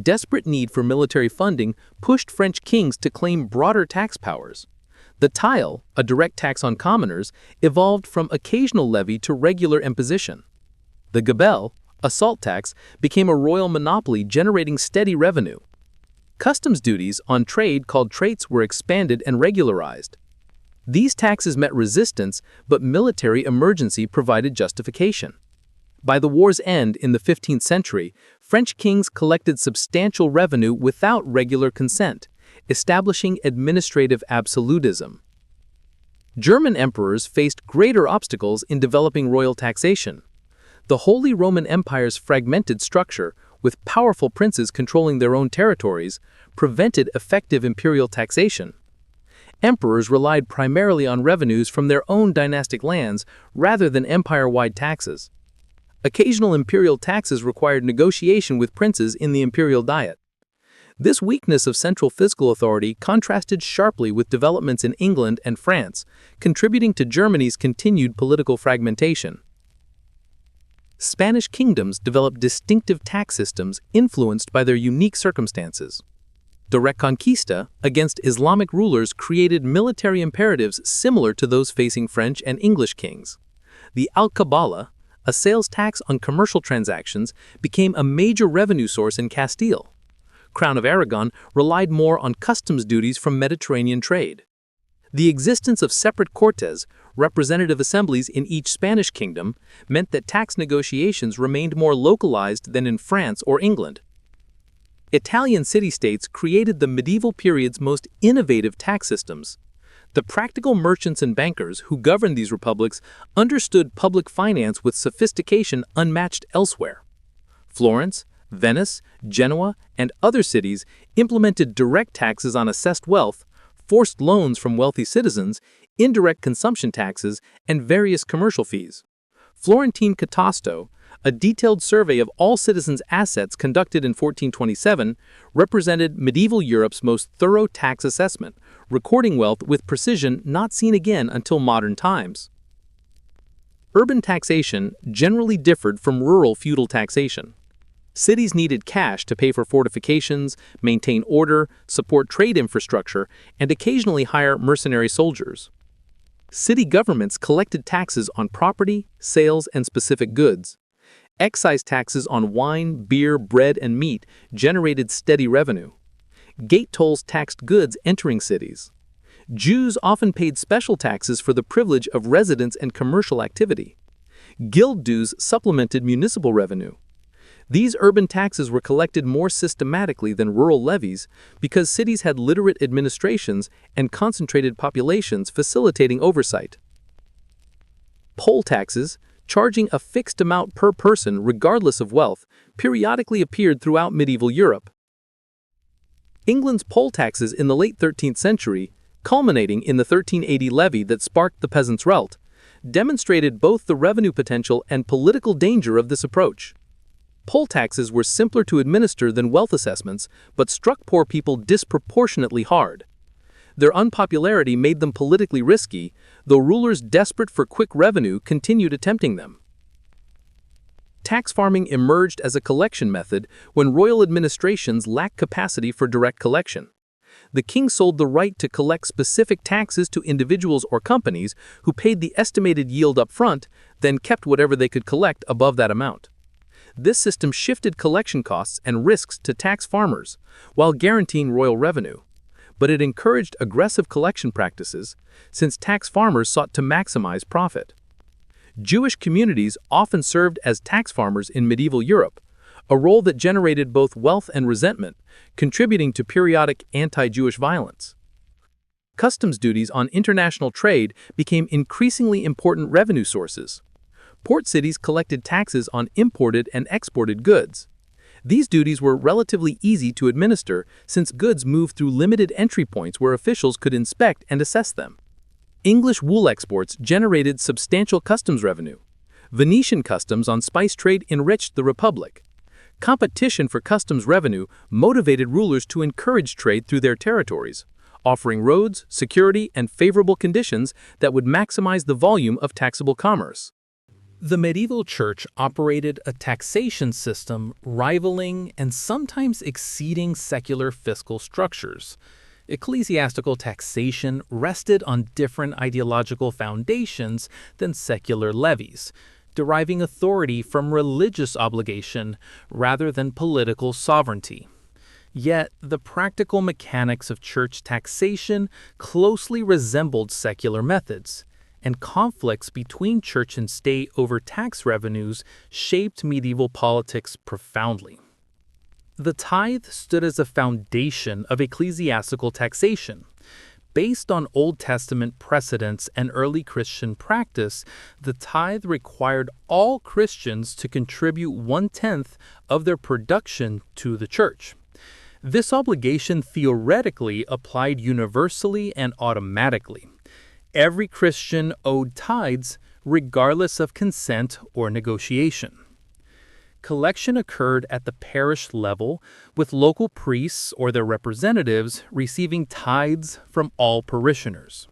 Desperate need for military funding pushed French kings to claim broader tax powers. The taille, a direct tax on commoners, evolved from occasional levy to regular imposition. The gabelle, a salt tax, became a royal monopoly generating steady revenue. Customs duties on trade called traits were expanded and regularized. These taxes met resistance, but military emergency provided justification. By the war's end in the 15th century, French kings collected substantial revenue without regular consent, establishing administrative absolutism. German emperors faced greater obstacles in developing royal taxation. The Holy Roman Empire's fragmented structure, with powerful princes controlling their own territories, prevented effective imperial taxation. Emperors relied primarily on revenues from their own dynastic lands rather than empire-wide taxes. Occasional imperial taxes required negotiation with princes in the imperial diet. This weakness of central fiscal authority contrasted sharply with developments in England and France, contributing to Germany's continued political fragmentation. Spanish kingdoms developed distinctive tax systems influenced by their unique circumstances. The Reconquista against Islamic rulers created military imperatives similar to those facing French and English kings. The alcabala, a sales tax on commercial transactions, became a major revenue source in Castile. Crown of Aragon relied more on customs duties from Mediterranean trade. The existence of separate cortes, representative assemblies in each Spanish kingdom, meant that tax negotiations remained more localized than in France or England. Italian city-states created the medieval period's most innovative tax systems. The practical merchants and bankers who governed these republics understood public finance with sophistication unmatched elsewhere. Florence, Venice, Genoa, and other cities implemented direct taxes on assessed wealth, forced loans from wealthy citizens, indirect consumption taxes, and various commercial fees. Florentine catasto, A detailed survey of all citizens' assets conducted in 1427 represented medieval Europe's most thorough tax assessment, recording wealth with precision not seen again until modern times. Urban taxation generally differed from rural feudal taxation. Cities needed cash to pay for fortifications, maintain order, support trade infrastructure, and occasionally hire mercenary soldiers. City governments collected taxes on property, sales, and specific goods. Excise taxes on wine, beer, bread, and meat generated steady revenue. Gate tolls taxed goods entering cities. Jews often paid special taxes for the privilege of residence and commercial activity. Guild dues supplemented municipal revenue. These urban taxes were collected more systematically than rural levies because cities had literate administrations and concentrated populations facilitating oversight. Poll taxes, charging a fixed amount per person regardless of wealth, periodically appeared throughout medieval Europe. England's poll taxes in the late 13th century, culminating in the 1380 levy that sparked the Peasants' Revolt, demonstrated both the revenue potential and political danger of this approach. Poll taxes were simpler to administer than wealth assessments, but struck poor people disproportionately hard. Their unpopularity made them politically risky, though rulers desperate for quick revenue continued attempting them. Tax farming emerged as a collection method when royal administrations lacked capacity for direct collection. The king sold the right to collect specific taxes to individuals or companies who paid the estimated yield up front, then kept whatever they could collect above that amount. This system shifted collection costs and risks to tax farmers, while guaranteeing royal revenue. But it encouraged aggressive collection practices, since tax farmers sought to maximize profit. Jewish communities often served as tax farmers in medieval Europe, a role that generated both wealth and resentment, contributing to periodic anti-Jewish violence. Customs duties on international trade became increasingly important revenue sources. Port cities collected taxes on imported and exported goods. These duties were relatively easy to administer since goods moved through limited entry points where officials could inspect and assess them. English wool exports generated substantial customs revenue. Venetian customs on spice trade enriched the Republic. Competition for customs revenue motivated rulers to encourage trade through their territories, offering roads, security, and favorable conditions that would maximize the volume of taxable commerce. The medieval church operated a taxation system rivaling and sometimes exceeding secular fiscal structures. Ecclesiastical taxation rested on different ideological foundations than secular levies, deriving authority from religious obligation rather than political sovereignty. Yet, the practical mechanics of church taxation closely resembled secular methods, and conflicts between church and state over tax revenues shaped medieval politics profoundly. The tithe stood as a foundation of ecclesiastical taxation. Based on Old Testament precedents and early Christian practice, the tithe required all Christians to contribute 1/10 of their production to the church. This obligation theoretically applied universally and automatically. Every Christian owed tithes regardless of consent or negotiation. Collection occurred at the parish level, with local priests or their representatives receiving tithes from all parishioners.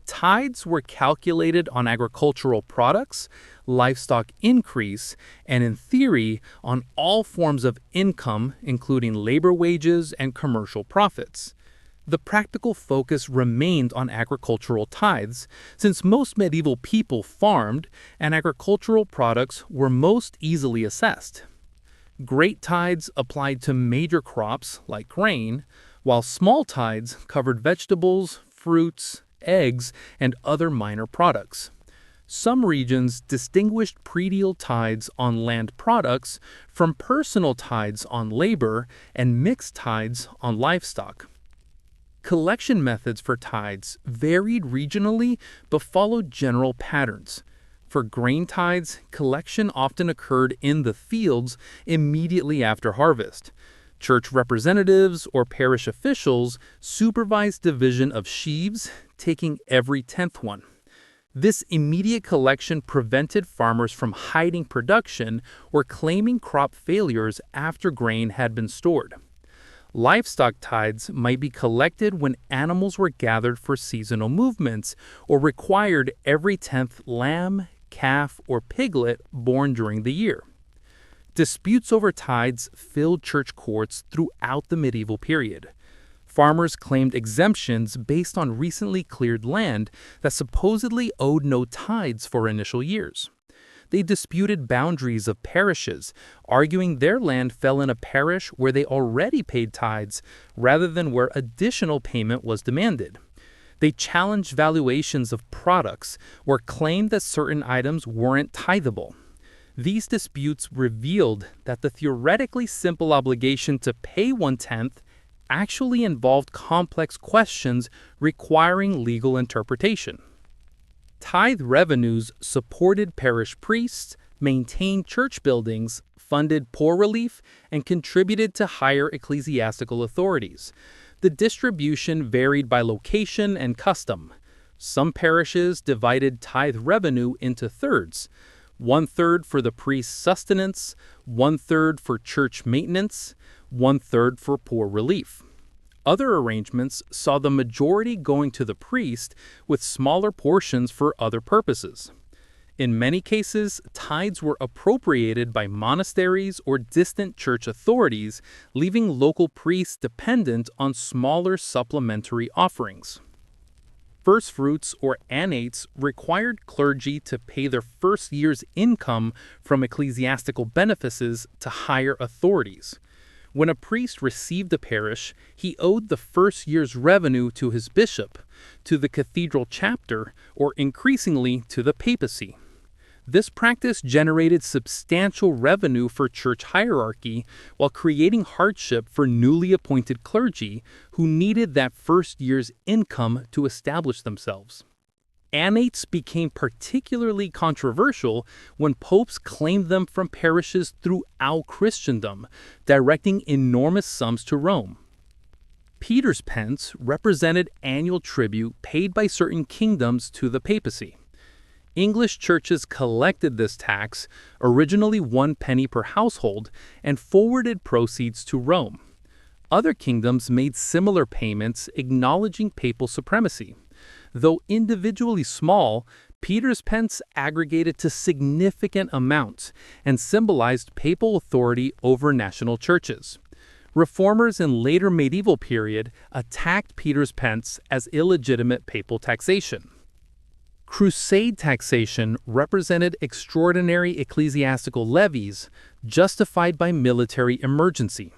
Tithes were calculated on agricultural products, livestock increase, and in theory, on all forms of income, including labor wages and commercial profits. The practical focus remained on agricultural tithes, since most medieval people farmed and agricultural products were most easily assessed. Great tithes applied to major crops like grain, while small tithes covered vegetables, fruits, eggs, and other minor products. Some regions distinguished predial tithes on land products from personal tithes on labor and mixed tithes on livestock. Collection methods for tithes varied regionally but followed general patterns. For grain tithes, collection often occurred in the fields immediately after harvest. Church representatives or parish officials supervised division of sheaves, taking every 10th one. This immediate collection prevented farmers from hiding production or claiming crop failures after grain had been stored. Livestock tithes might be collected when animals were gathered for seasonal movements or required every 10th lamb, calf, or piglet born during the year. Disputes over tithes filled church courts throughout the medieval period. Farmers claimed exemptions based on recently cleared land that supposedly owed no tithes for initial years. They disputed boundaries of parishes, arguing their land fell in a parish where they already paid tithes rather than where additional payment was demanded. They challenged valuations of products or claimed that certain items weren't tithable. These disputes revealed that the theoretically simple obligation to pay 1/10 actually involved complex questions requiring legal interpretation. Tithe revenues supported parish priests, maintained church buildings, funded poor relief, and contributed to higher ecclesiastical authorities. The distribution varied by location and custom. Some parishes divided tithe revenue into thirds: 1/3 for the priest's sustenance, 1/3 for church maintenance, 1/3 for poor relief. Other arrangements saw the majority going to the priest, with smaller portions for other purposes. In many cases, tithes were appropriated by monasteries or distant church authorities, leaving local priests dependent on smaller supplementary offerings. First fruits or annates required clergy to pay their first year's income from ecclesiastical benefices to higher authorities. When a priest received a parish, he owed the first year's revenue to his bishop, to the cathedral chapter, or increasingly to the papacy. This practice generated substantial revenue for church hierarchy while creating hardship for newly appointed clergy who needed that first year's income to establish themselves. Annates became particularly controversial when popes claimed them from parishes throughout Christendom, directing enormous sums to Rome. Peter's pence represented annual tribute paid by certain kingdoms to the papacy. English churches collected this tax, originally 1 penny per household, and forwarded proceeds to Rome. Other kingdoms made similar payments, acknowledging papal supremacy. Though individually small, Peter's pence aggregated to significant amounts and symbolized papal authority over national churches. Reformers in later medieval period attacked Peter's pence as illegitimate papal taxation. Crusade taxation represented extraordinary ecclesiastical levies justified by military emergency.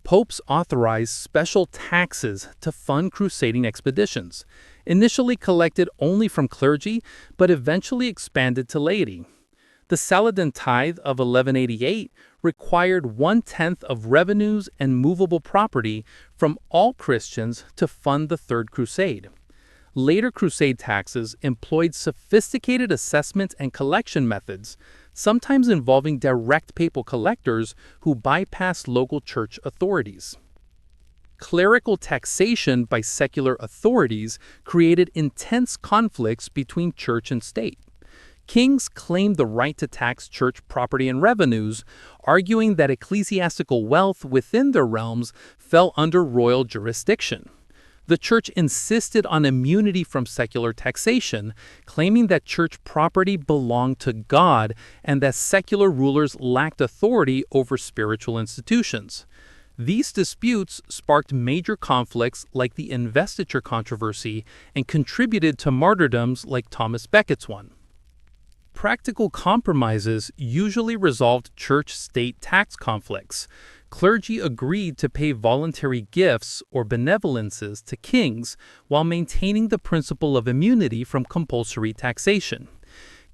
Popes authorized special taxes to fund crusading expeditions, initially collected only from clergy, but eventually expanded to laity. The Saladin tithe of 1188 required 1/10 of revenues and movable property from all Christians to fund the Third Crusade. Later crusade taxes employed sophisticated assessment and collection methods, sometimes involving direct papal collectors who bypassed local church authorities. Clerical taxation by secular authorities created intense conflicts between church and state. Kings claimed the right to tax church property and revenues, arguing that ecclesiastical wealth within their realms fell under royal jurisdiction. The church insisted on immunity from secular taxation, claiming that church property belonged to God and that secular rulers lacked authority over spiritual institutions. These disputes sparked major conflicts like the investiture controversy and contributed to martyrdoms like Thomas Becket's one. Practical compromises usually resolved church-state tax conflicts. Clergy agreed to pay voluntary gifts or benevolences to kings while maintaining the principle of immunity from compulsory taxation.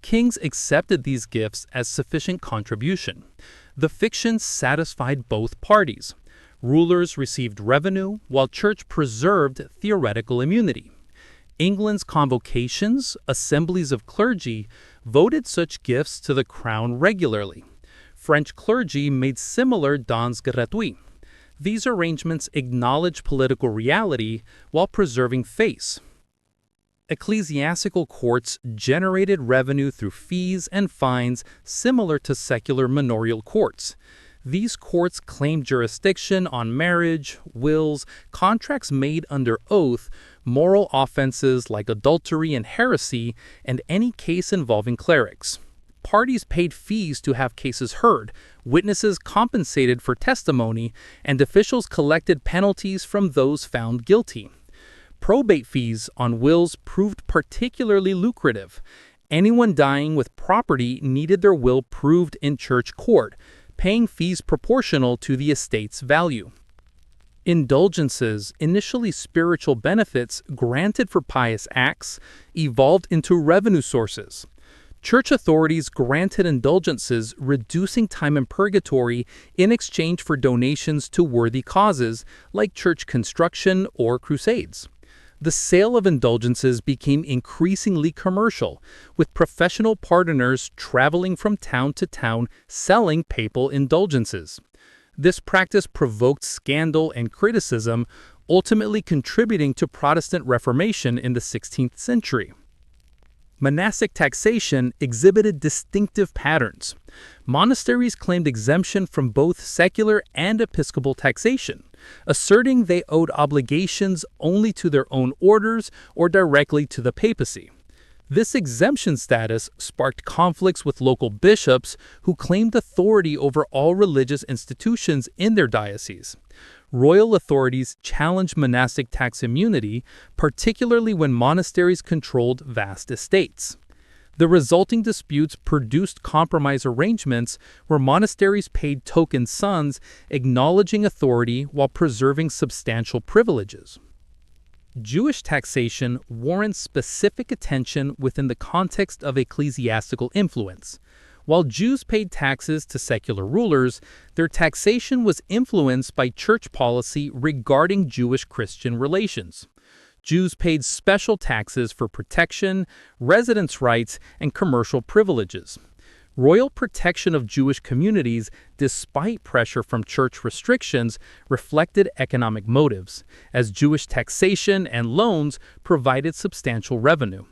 Kings accepted these gifts as sufficient contribution. The fiction satisfied both parties. Rulers received revenue while church preserved theoretical immunity. England's convocations, assemblies of clergy, voted such gifts to the crown regularly. French clergy made similar dons gratuits. These arrangements acknowledge political reality while preserving faith. Ecclesiastical courts generated revenue through fees and fines similar to secular manorial courts. These courts claimed jurisdiction on marriage, wills, contracts made under oath, moral offenses like adultery and heresy, and any case involving clerics. Parties paid fees to have cases heard, witnesses compensated for testimony, and officials collected penalties from those found guilty. Probate fees on wills proved particularly lucrative. Anyone dying with property needed their will proved in church court, paying fees proportional to the estate's value. Indulgences, initially spiritual benefits granted for pious acts, evolved into revenue sources. Church authorities granted indulgences, reducing time in purgatory in exchange for donations to worthy causes like church construction or crusades. The sale of indulgences became increasingly commercial, with professional pardoners traveling from town to town selling papal indulgences. This practice provoked scandal and criticism, ultimately contributing to Protestant Reformation in the 16th century. Monastic taxation exhibited distinctive patterns. Monasteries claimed exemption from both secular and episcopal taxation, asserting they owed obligations only to their own orders or directly to the papacy. This exemption status sparked conflicts with local bishops who claimed authority over all religious institutions in their diocese. Royal authorities challenged monastic tax immunity, particularly when monasteries controlled vast estates. The resulting disputes produced compromise arrangements where monasteries paid token sums, acknowledging authority while preserving substantial privileges. Jewish taxation warrants specific attention within the context of ecclesiastical influence. While Jews paid taxes to secular rulers, their taxation was influenced by church policy regarding Jewish-Christian relations. Jews paid special taxes for protection, residence rights, and commercial privileges. Royal protection of Jewish communities, despite pressure from church restrictions, reflected economic motives, as Jewish taxation and loans provided substantial revenue.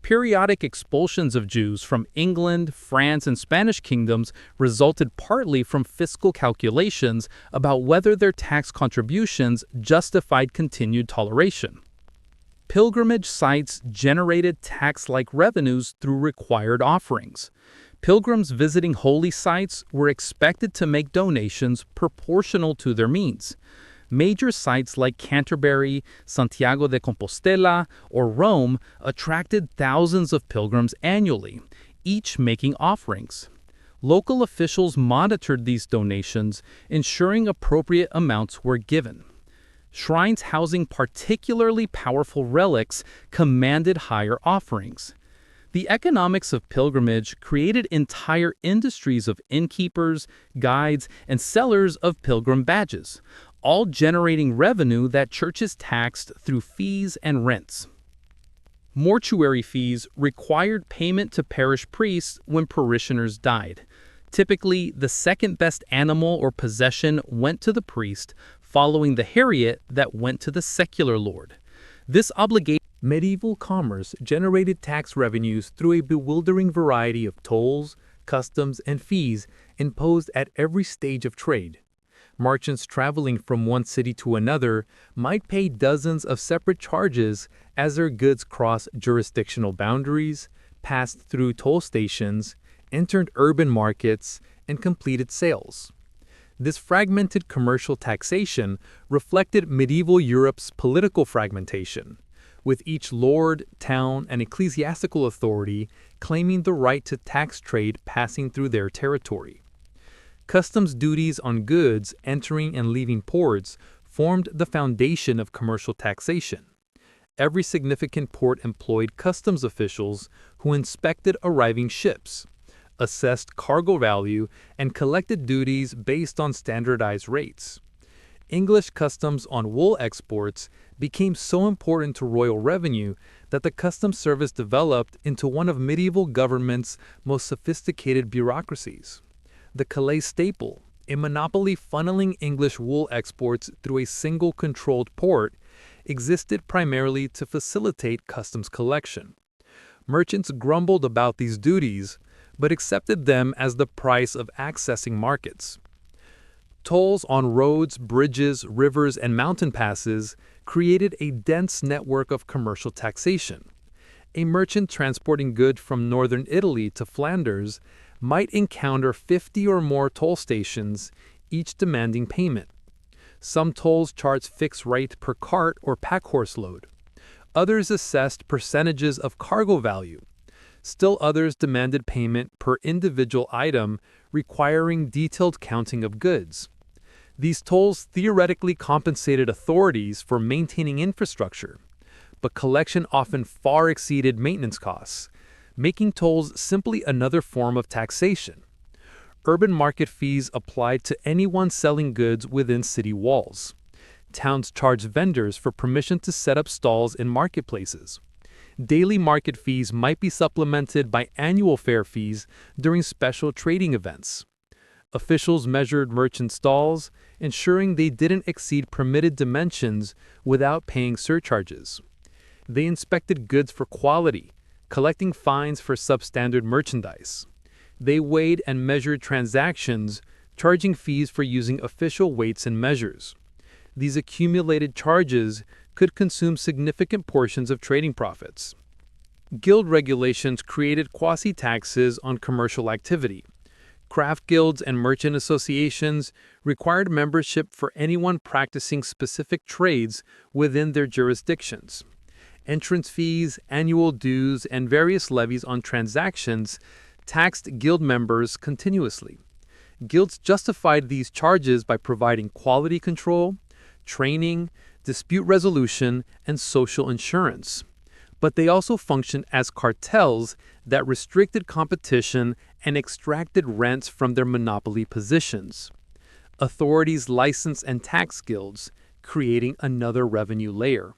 Periodic expulsions of Jews from England, France, and Spanish kingdoms resulted partly from fiscal calculations about whether their tax contributions justified continued toleration. Pilgrimage sites generated tax-like revenues through required offerings. Pilgrims visiting holy sites were expected to make donations proportional to their means. Major sites like Canterbury, Santiago de Compostela, or Rome attracted thousands of pilgrims annually, each making offerings. Local officials monitored these donations, ensuring appropriate amounts were given. Shrines housing particularly powerful relics commanded higher offerings. The economics of pilgrimage created entire industries of innkeepers, guides, and sellers of pilgrim badges, all generating revenue that churches taxed through fees and rents. Mortuary fees required payment to parish priests when parishioners died. Typically, the second-best animal or possession went to the priest, following the heriot that went to the secular lord. This obligation. Medieval commerce generated tax revenues through a bewildering variety of tolls, customs, and fees imposed at every stage of trade. Merchants traveling from one city to another might pay dozens of separate charges as their goods crossed jurisdictional boundaries, passed through toll stations, entered urban markets, and completed sales. This fragmented commercial taxation reflected medieval Europe's political fragmentation, with each lord, town, and ecclesiastical authority claiming the right to tax trade passing through their territory. Customs duties on goods entering and leaving ports formed the foundation of commercial taxation. Every significant port employed customs officials who inspected arriving ships, assessed cargo value, and collected duties based on standardized rates. English customs on wool exports became so important to royal revenue that the customs service developed into one of medieval government's most sophisticated bureaucracies. The Calais staple, a monopoly funneling English wool exports through a single controlled port, existed primarily to facilitate customs collection. Merchants grumbled about these duties, but accepted them as the price of accessing markets. Tolls on roads, bridges, rivers, and mountain passes created a dense network of commercial taxation. A merchant transporting goods from northern Italy to Flanders might encounter 50 or more toll stations, each demanding payment. Some tolls charged fixed rate per cart or packhorse load. Others assessed percentages of cargo value. Still others demanded payment per individual item, requiring detailed counting of goods. These tolls theoretically compensated authorities for maintaining infrastructure, but collection often far exceeded maintenance costs, making tolls simply another form of taxation. Urban market fees applied to anyone selling goods within city walls. Towns charged vendors for permission to set up stalls in marketplaces. Daily market fees might be supplemented by annual fair fees during special trading events. Officials measured merchant stalls, ensuring they didn't exceed permitted dimensions without paying surcharges. They inspected goods for quality, collecting fines for substandard merchandise. They weighed and measured transactions, charging fees for using official weights and measures. These accumulated charges could consume significant portions of trading profits. Guild regulations created quasi-taxes on commercial activity. Craft guilds and merchant associations required membership for anyone practicing specific trades within their jurisdictions. Entrance fees, annual dues, and various levies on transactions taxed guild members continuously. Guilds justified these charges by providing quality control, training, dispute resolution, and social insurance. But they also functioned as cartels that restricted competition and extracted rents from their monopoly positions. Authorities licensed and taxed guilds, creating another revenue layer.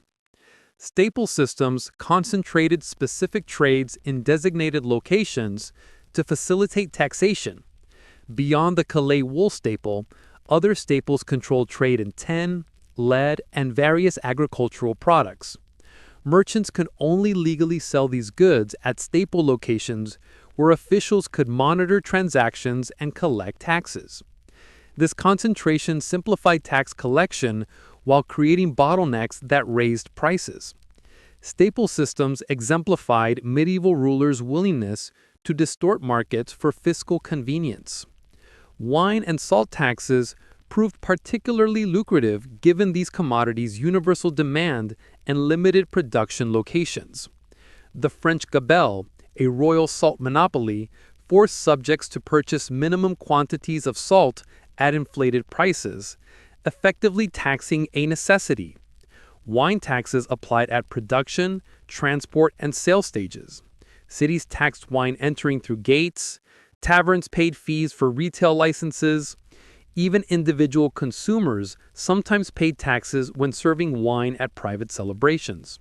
Staple systems concentrated specific trades in designated locations to facilitate taxation. Beyond the Calais wool staple, other staples controlled trade in tin, lead, and various agricultural products. Merchants could only legally sell these goods at staple locations where officials could monitor transactions and collect taxes. This concentration simplified tax collection while creating bottlenecks that raised prices. Staple systems exemplified medieval rulers' willingness to distort markets for fiscal convenience. Wine and salt taxes proved particularly lucrative given these commodities' universal demand and limited production locations. The French gabelle, a royal salt monopoly, forced subjects to purchase minimum quantities of salt at inflated prices, effectively taxing a necessity. Wine taxes applied at production, transport, and sale stages. Cities taxed wine entering through gates. Taverns paid fees for retail licenses. Even individual consumers sometimes paid taxes when serving wine at private celebrations.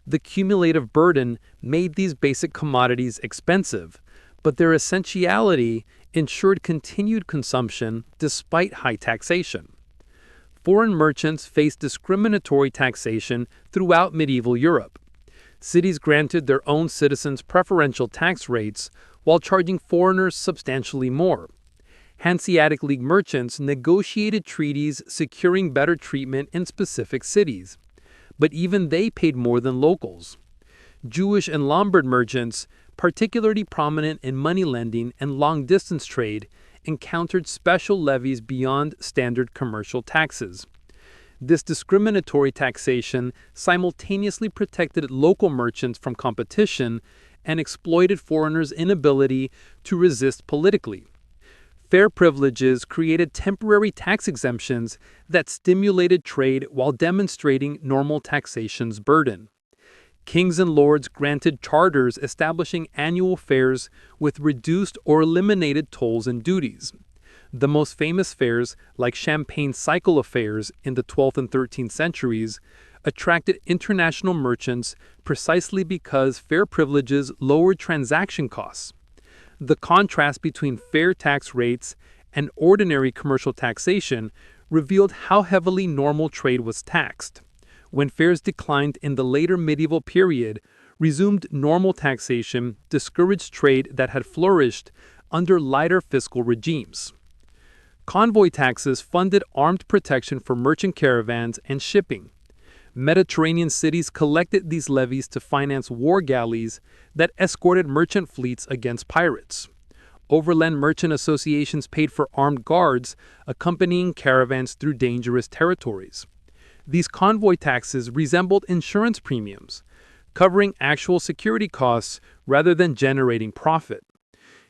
The cumulative burden made these basic commodities expensive, but their essentiality ensured continued consumption despite high taxation. Foreign merchants faced discriminatory taxation throughout medieval Europe. Cities granted their own citizens preferential tax rates while charging foreigners substantially more. Hanseatic League merchants negotiated treaties securing better treatment in specific cities, but even they paid more than locals. Jewish and Lombard merchants, particularly prominent in money lending and long-distance trade, encountered special levies beyond standard commercial taxes. This discriminatory taxation simultaneously protected local merchants from competition and exploited foreigners' inability to resist politically. Fair privileges created temporary tax exemptions that stimulated trade while demonstrating normal taxation's burden. Kings and lords granted charters establishing annual fairs with reduced or eliminated tolls and duties. The most famous fairs, like Champagne cycle of fairs in the 12th and 13th centuries, attracted international merchants precisely because fair privileges lowered transaction costs. The contrast between fair tax rates and ordinary commercial taxation revealed how heavily normal trade was taxed. When fares declined in the later medieval period, resumed normal taxation discouraged trade that had flourished under lighter fiscal regimes. Convoy taxes funded armed protection for merchant caravans and shipping. Mediterranean cities collected these levies to finance war galleys that escorted merchant fleets against pirates. Overland merchant associations paid for armed guards accompanying caravans through dangerous territories. These convoy taxes resembled insurance premiums, covering actual security costs rather than generating profit.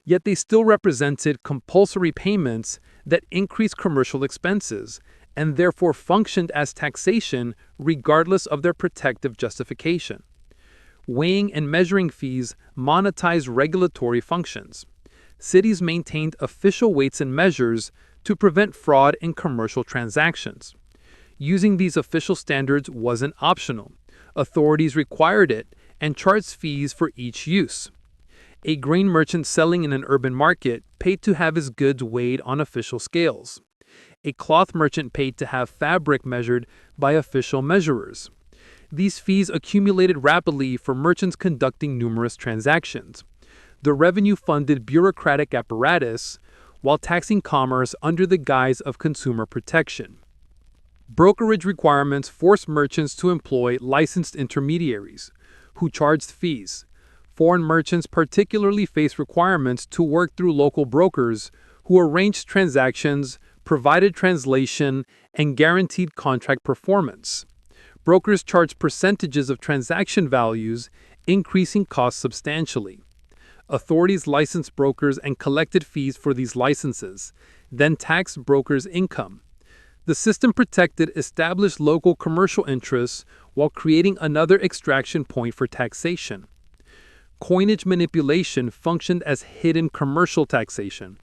Yet they still represented compulsory payments that increased commercial expenses and therefore functioned as taxation regardless of their protective justification. Weighing and measuring fees monetized regulatory functions. Cities maintained official weights and measures to prevent fraud in commercial transactions. Using these official standards wasn't optional. Authorities required it and charged fees for each use. A grain merchant selling in an urban market paid to have his goods weighed on official scales. A cloth merchant paid to have fabric measured by official measurers. These fees accumulated rapidly for merchants conducting numerous transactions. The revenue funded bureaucratic apparatus while taxing commerce under the guise of consumer protection. Brokerage requirements forced merchants to employ licensed intermediaries, who charged fees. Foreign merchants particularly faced requirements to work through local brokers who arranged transactions, provided translation, and guaranteed contract performance. Brokers charged percentages of transaction values, increasing costs substantially. Authorities licensed brokers and collected fees for these licenses, then taxed brokers' income. The system protected established local commercial interests while creating another extraction point for taxation. Coinage manipulation functioned as hidden commercial taxation.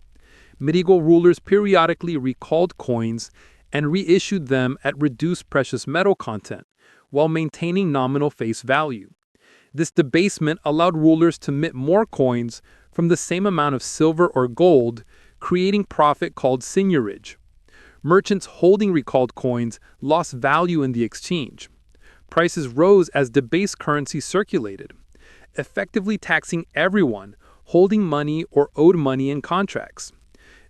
Medieval rulers periodically recalled coins and reissued them at reduced precious metal content, while maintaining nominal face value. This debasement allowed rulers to mint more coins from the same amount of silver or gold, creating profit called seigniorage. Merchants holding recalled coins lost value in the exchange. Prices rose as debased currency circulated, effectively taxing everyone holding money or owed money in contracts.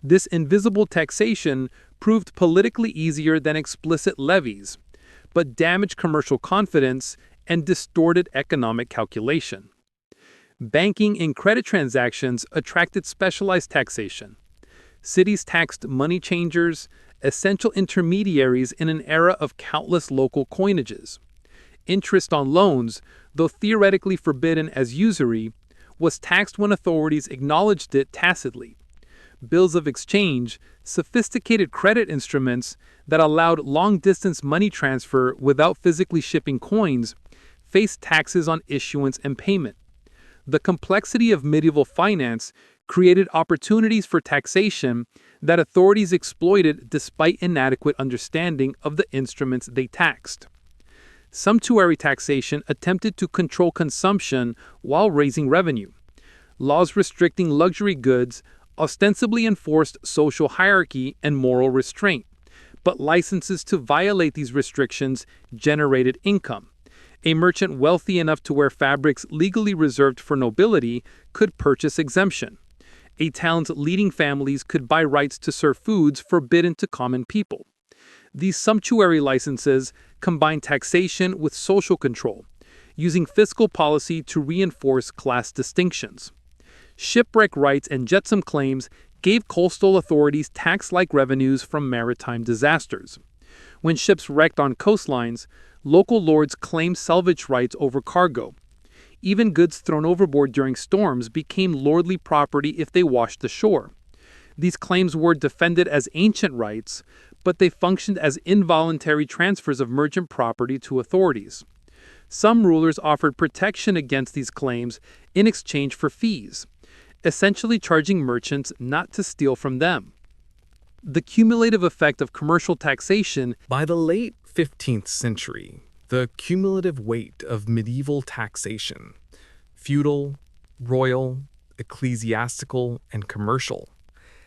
This invisible taxation proved politically easier than explicit levies, but damaged commercial confidence and distorted economic calculation. Banking and credit transactions attracted specialized taxation. Cities taxed money changers, essential intermediaries in an era of countless local coinages. Interest on loans, though theoretically forbidden as usury, was taxed when authorities acknowledged it tacitly. Bills of exchange, sophisticated credit instruments that allowed long-distance money transfer without physically shipping coins, faced taxes on issuance and payment. The complexity of medieval finance created opportunities for taxation that authorities exploited despite inadequate understanding of the instruments they taxed. Sumptuary taxation attempted to control consumption while raising revenue. Laws restricting luxury goods ostensibly enforced social hierarchy and moral restraint, but licenses to violate these restrictions generated income. A merchant wealthy enough to wear fabrics legally reserved for nobility could purchase exemption. A town's leading families could buy rights to serve foods forbidden to common people. These sumptuary licenses combined taxation with social control, using fiscal policy to reinforce class distinctions. Shipwreck rights and jetsam claims gave coastal authorities tax-like revenues from maritime disasters. When ships wrecked on coastlines, local lords claimed salvage rights over cargo. Even goods thrown overboard during storms became lordly property if they washed ashore. These claims were defended as ancient rights, but they functioned as involuntary transfers of merchant property to authorities. Some rulers offered protection against these claims in exchange for fees, essentially charging merchants not to steal from them. The cumulative effect of commercial taxation. By the late 15th century, the cumulative weight of medieval taxation, feudal, royal, ecclesiastical, and commercial,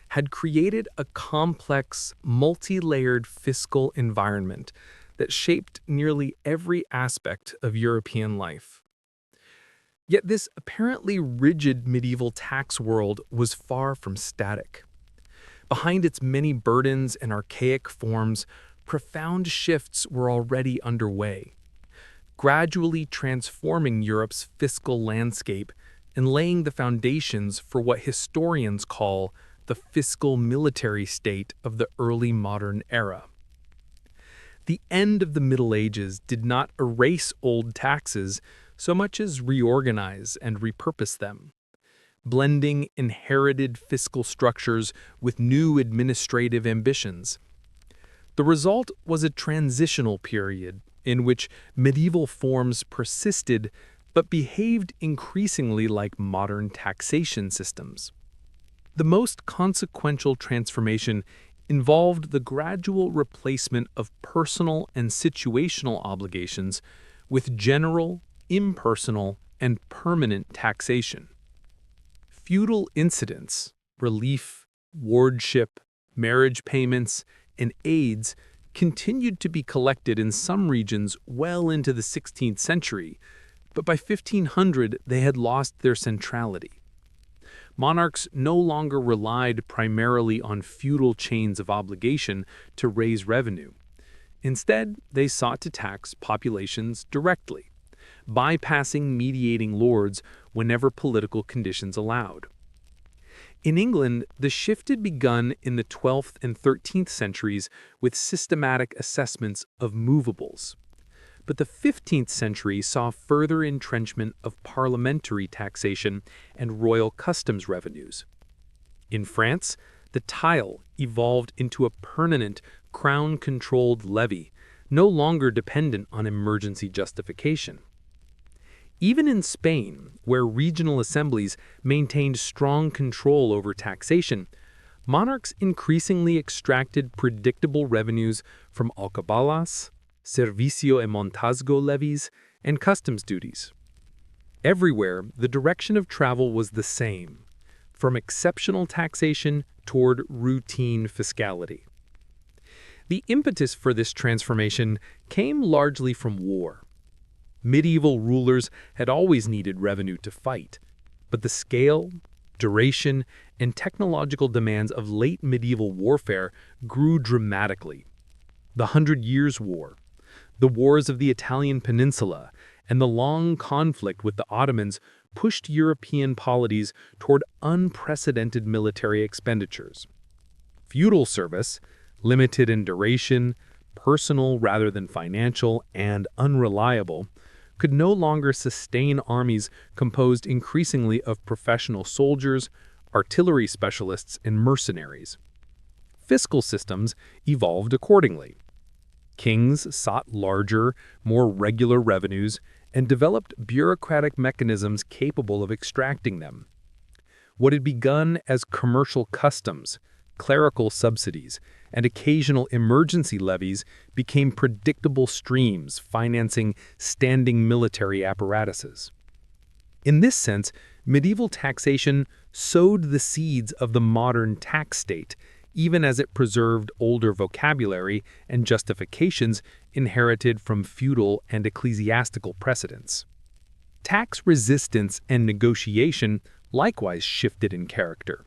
had created a complex, multi-layered fiscal environment that shaped nearly every aspect of European life. Yet this apparently rigid medieval tax world was far from static. Behind its many burdens and archaic forms, profound shifts were already underway, gradually transforming Europe's fiscal landscape and laying the foundations for what historians call the fiscal military state of the early modern era. The end of the Middle Ages did not erase old taxes so much as reorganize and repurpose them, blending inherited fiscal structures with new administrative ambitions. The result was a transitional period in which medieval forms persisted but behaved increasingly like modern taxation systems. The most consequential transformation involved the gradual replacement of personal and situational obligations with general, impersonal, and permanent taxation. Feudal incidents, relief, wardship, marriage payments, and aids continued to be collected in some regions well into the 16th century, but by 1500 they had lost their centrality. Monarchs no longer relied primarily on feudal chains of obligation to raise revenue. Instead, they sought to tax populations directly, bypassing mediating lords whenever political conditions allowed. In England, the shift had begun in the 12th and 13th centuries with systematic assessments of movables. But the 15th century saw further entrenchment of parliamentary taxation and royal customs revenues. In France, the taille evolved into a permanent, crown-controlled levy, no longer dependent on emergency justification. Even in Spain, where regional assemblies maintained strong control over taxation, monarchs increasingly extracted predictable revenues from alcabalas, servicio y montazgo levies, and customs duties. Everywhere, the direction of travel was the same, from exceptional taxation toward routine fiscality. The impetus for this transformation came largely from war. Medieval rulers had always needed revenue to fight, but the scale, duration, and technological demands of late medieval warfare grew dramatically. The Hundred Years' War, the wars of the Italian peninsula, and the long conflict with the Ottomans pushed European polities toward unprecedented military expenditures. Feudal service, limited in duration, personal rather than financial, and unreliable, could no longer sustain armies composed increasingly of professional soldiers, artillery specialists, and mercenaries. Fiscal systems evolved accordingly. Kings sought larger, more regular revenues and developed bureaucratic mechanisms capable of extracting them. What had begun as commercial customs, clerical subsidies, and occasional emergency levies became predictable streams financing standing military apparatuses. In this sense, medieval taxation sowed the seeds of the modern tax state, even as it preserved older vocabulary and justifications inherited from feudal and ecclesiastical precedents. Tax resistance and negotiation likewise shifted in character.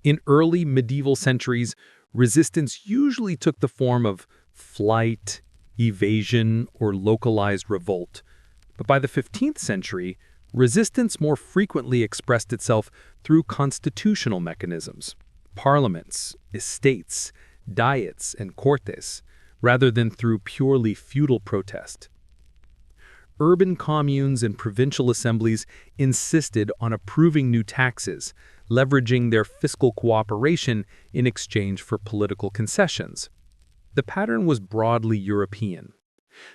In early medieval centuries, resistance usually took the form of flight, evasion, or localized revolt. But by the 15th century, resistance more frequently expressed itself through constitutional mechanisms, parliaments, estates, diets, and cortes, rather than through purely feudal protest. Urban communes and provincial assemblies insisted on approving new taxes, leveraging their fiscal cooperation in exchange for political concessions. The pattern was broadly European.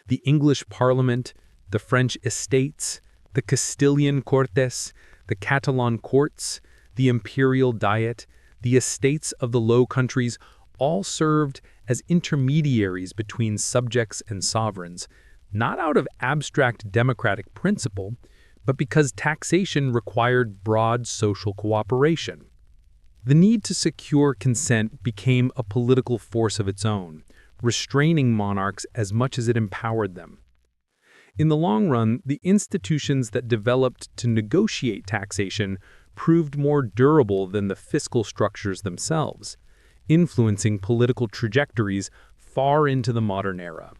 The English Parliament, the French estates, the Castilian Cortes, the Catalan courts, the Imperial Diet, the estates of the Low Countries all served as intermediaries between subjects and sovereigns, not out of abstract democratic principle, but because taxation required broad social cooperation. The need to secure consent became a political force of its own, restraining monarchs as much as it empowered them. In the long run, the institutions that developed to negotiate taxation proved more durable than the fiscal structures themselves, influencing political trajectories far into the modern era.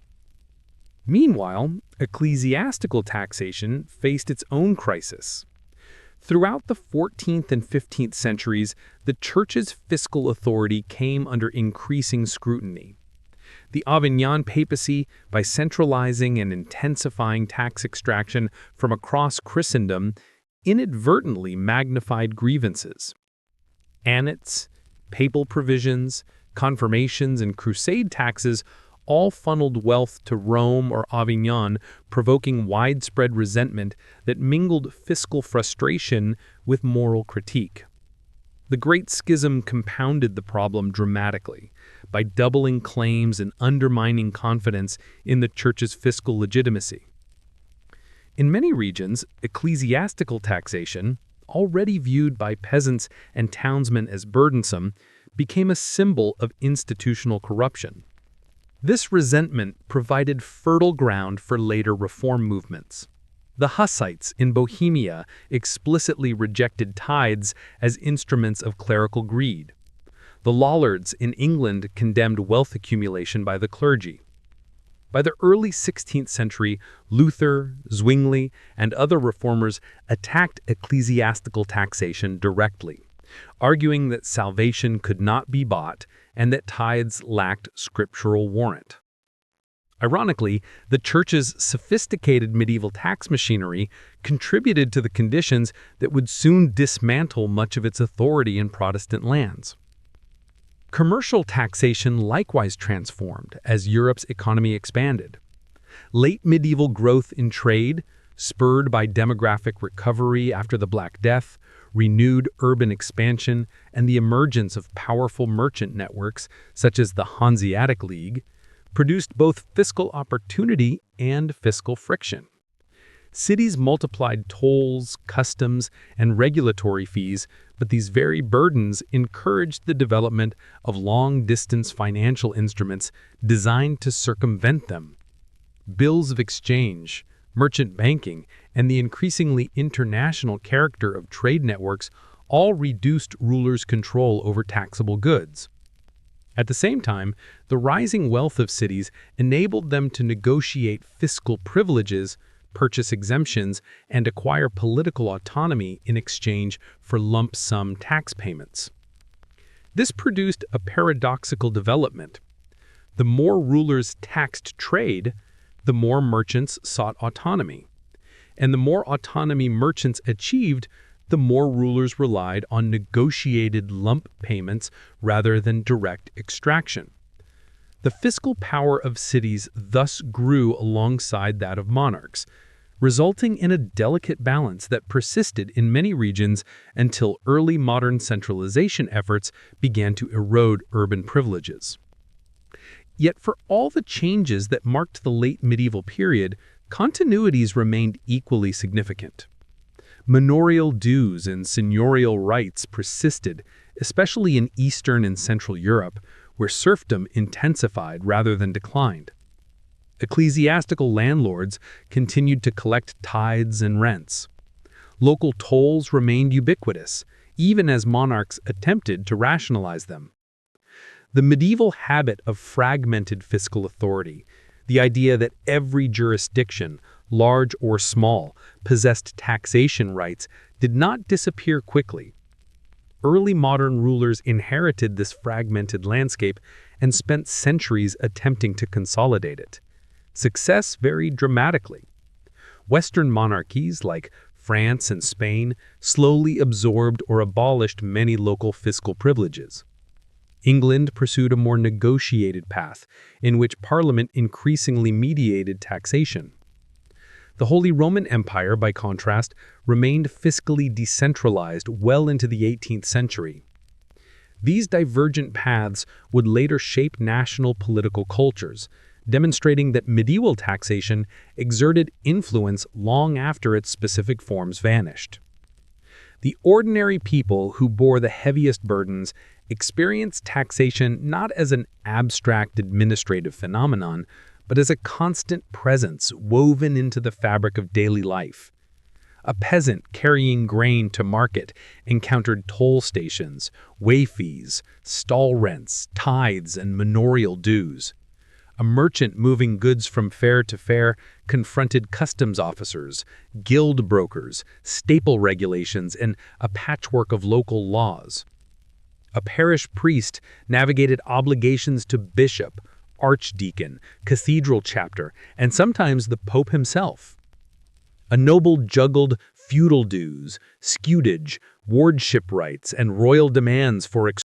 Meanwhile, ecclesiastical taxation faced its own crisis. Throughout the 14th and 15th centuries, the Church's fiscal authority came under increasing scrutiny. The Avignon papacy, by centralizing and intensifying tax extraction from across Christendom, inadvertently magnified grievances. Annats, papal provisions, confirmations, and crusade taxes all funneled wealth to Rome or Avignon, provoking widespread resentment that mingled fiscal frustration with moral critique. The Great Schism compounded the problem dramatically by doubling claims and undermining confidence in the Church's fiscal legitimacy. In many regions, ecclesiastical taxation, already viewed by peasants and townsmen as burdensome, became a symbol of institutional corruption. This resentment provided fertile ground for later reform movements. The Hussites in Bohemia explicitly rejected tithes as instruments of clerical greed. The Lollards in England condemned wealth accumulation by the clergy. By the early 16th century, Luther, Zwingli, and other reformers attacked ecclesiastical taxation directly, arguing that salvation could not be bought and that tithes lacked scriptural warrant. Ironically, the Church's sophisticated medieval tax machinery contributed to the conditions that would soon dismantle much of its authority in Protestant lands. Commercial taxation likewise transformed as Europe's economy expanded. Late medieval growth in trade, spurred by demographic recovery after the Black Death, renewed urban expansion, and the emergence of powerful merchant networks such as the Hanseatic League, produced both fiscal opportunity and fiscal friction. Cities multiplied tolls, customs, and regulatory fees, but these very burdens encouraged the development of long-distance financial instruments designed to circumvent them. Bills of exchange, merchant banking, and the increasingly international character of trade networks all reduced rulers' control over taxable goods. At the same time, the rising wealth of cities enabled them to negotiate fiscal privileges, purchase exemptions, and acquire political autonomy in exchange for lump sum tax payments. This produced a paradoxical development. The more rulers taxed trade, the more merchants sought autonomy. And the more autonomy merchants achieved, the more rulers relied on negotiated lump payments rather than direct extraction. The fiscal power of cities thus grew alongside that of monarchs, resulting in a delicate balance that persisted in many regions until early modern centralization efforts began to erode urban privileges. Yet for all the changes that marked the late medieval period, continuities remained equally significant. Manorial dues and seigneurial rights persisted, especially in Eastern and Central Europe, where serfdom intensified rather than declined. Ecclesiastical landlords continued to collect tithes and rents. Local tolls remained ubiquitous, even as monarchs attempted to rationalize them. The medieval habit of fragmented fiscal authority, the idea that every jurisdiction, large or small, possessed taxation rights, did not disappear quickly. Early modern rulers inherited this fragmented landscape and spent centuries attempting to consolidate it. Success varied dramatically. Western monarchies like France and Spain slowly absorbed or abolished many local fiscal privileges. England pursued a more negotiated path, in which Parliament increasingly mediated taxation. The Holy Roman Empire, by contrast, remained fiscally decentralized well into the 18th century. These divergent paths would later shape national political cultures, demonstrating that medieval taxation exerted influence long after its specific forms vanished. The ordinary people who bore the heaviest burdens experienced taxation not as an abstract administrative phenomenon, but as a constant presence woven into the fabric of daily life. A peasant carrying grain to market encountered toll stations, way fees, stall rents, tithes, and manorial dues. A merchant moving goods from fair to fair confronted customs officers, guild brokers, staple regulations, and a patchwork of local laws. A parish priest navigated obligations to bishop, archdeacon, cathedral chapter, and sometimes the Pope himself. A noble juggled feudal dues, scutage, wardship rights, and royal demands for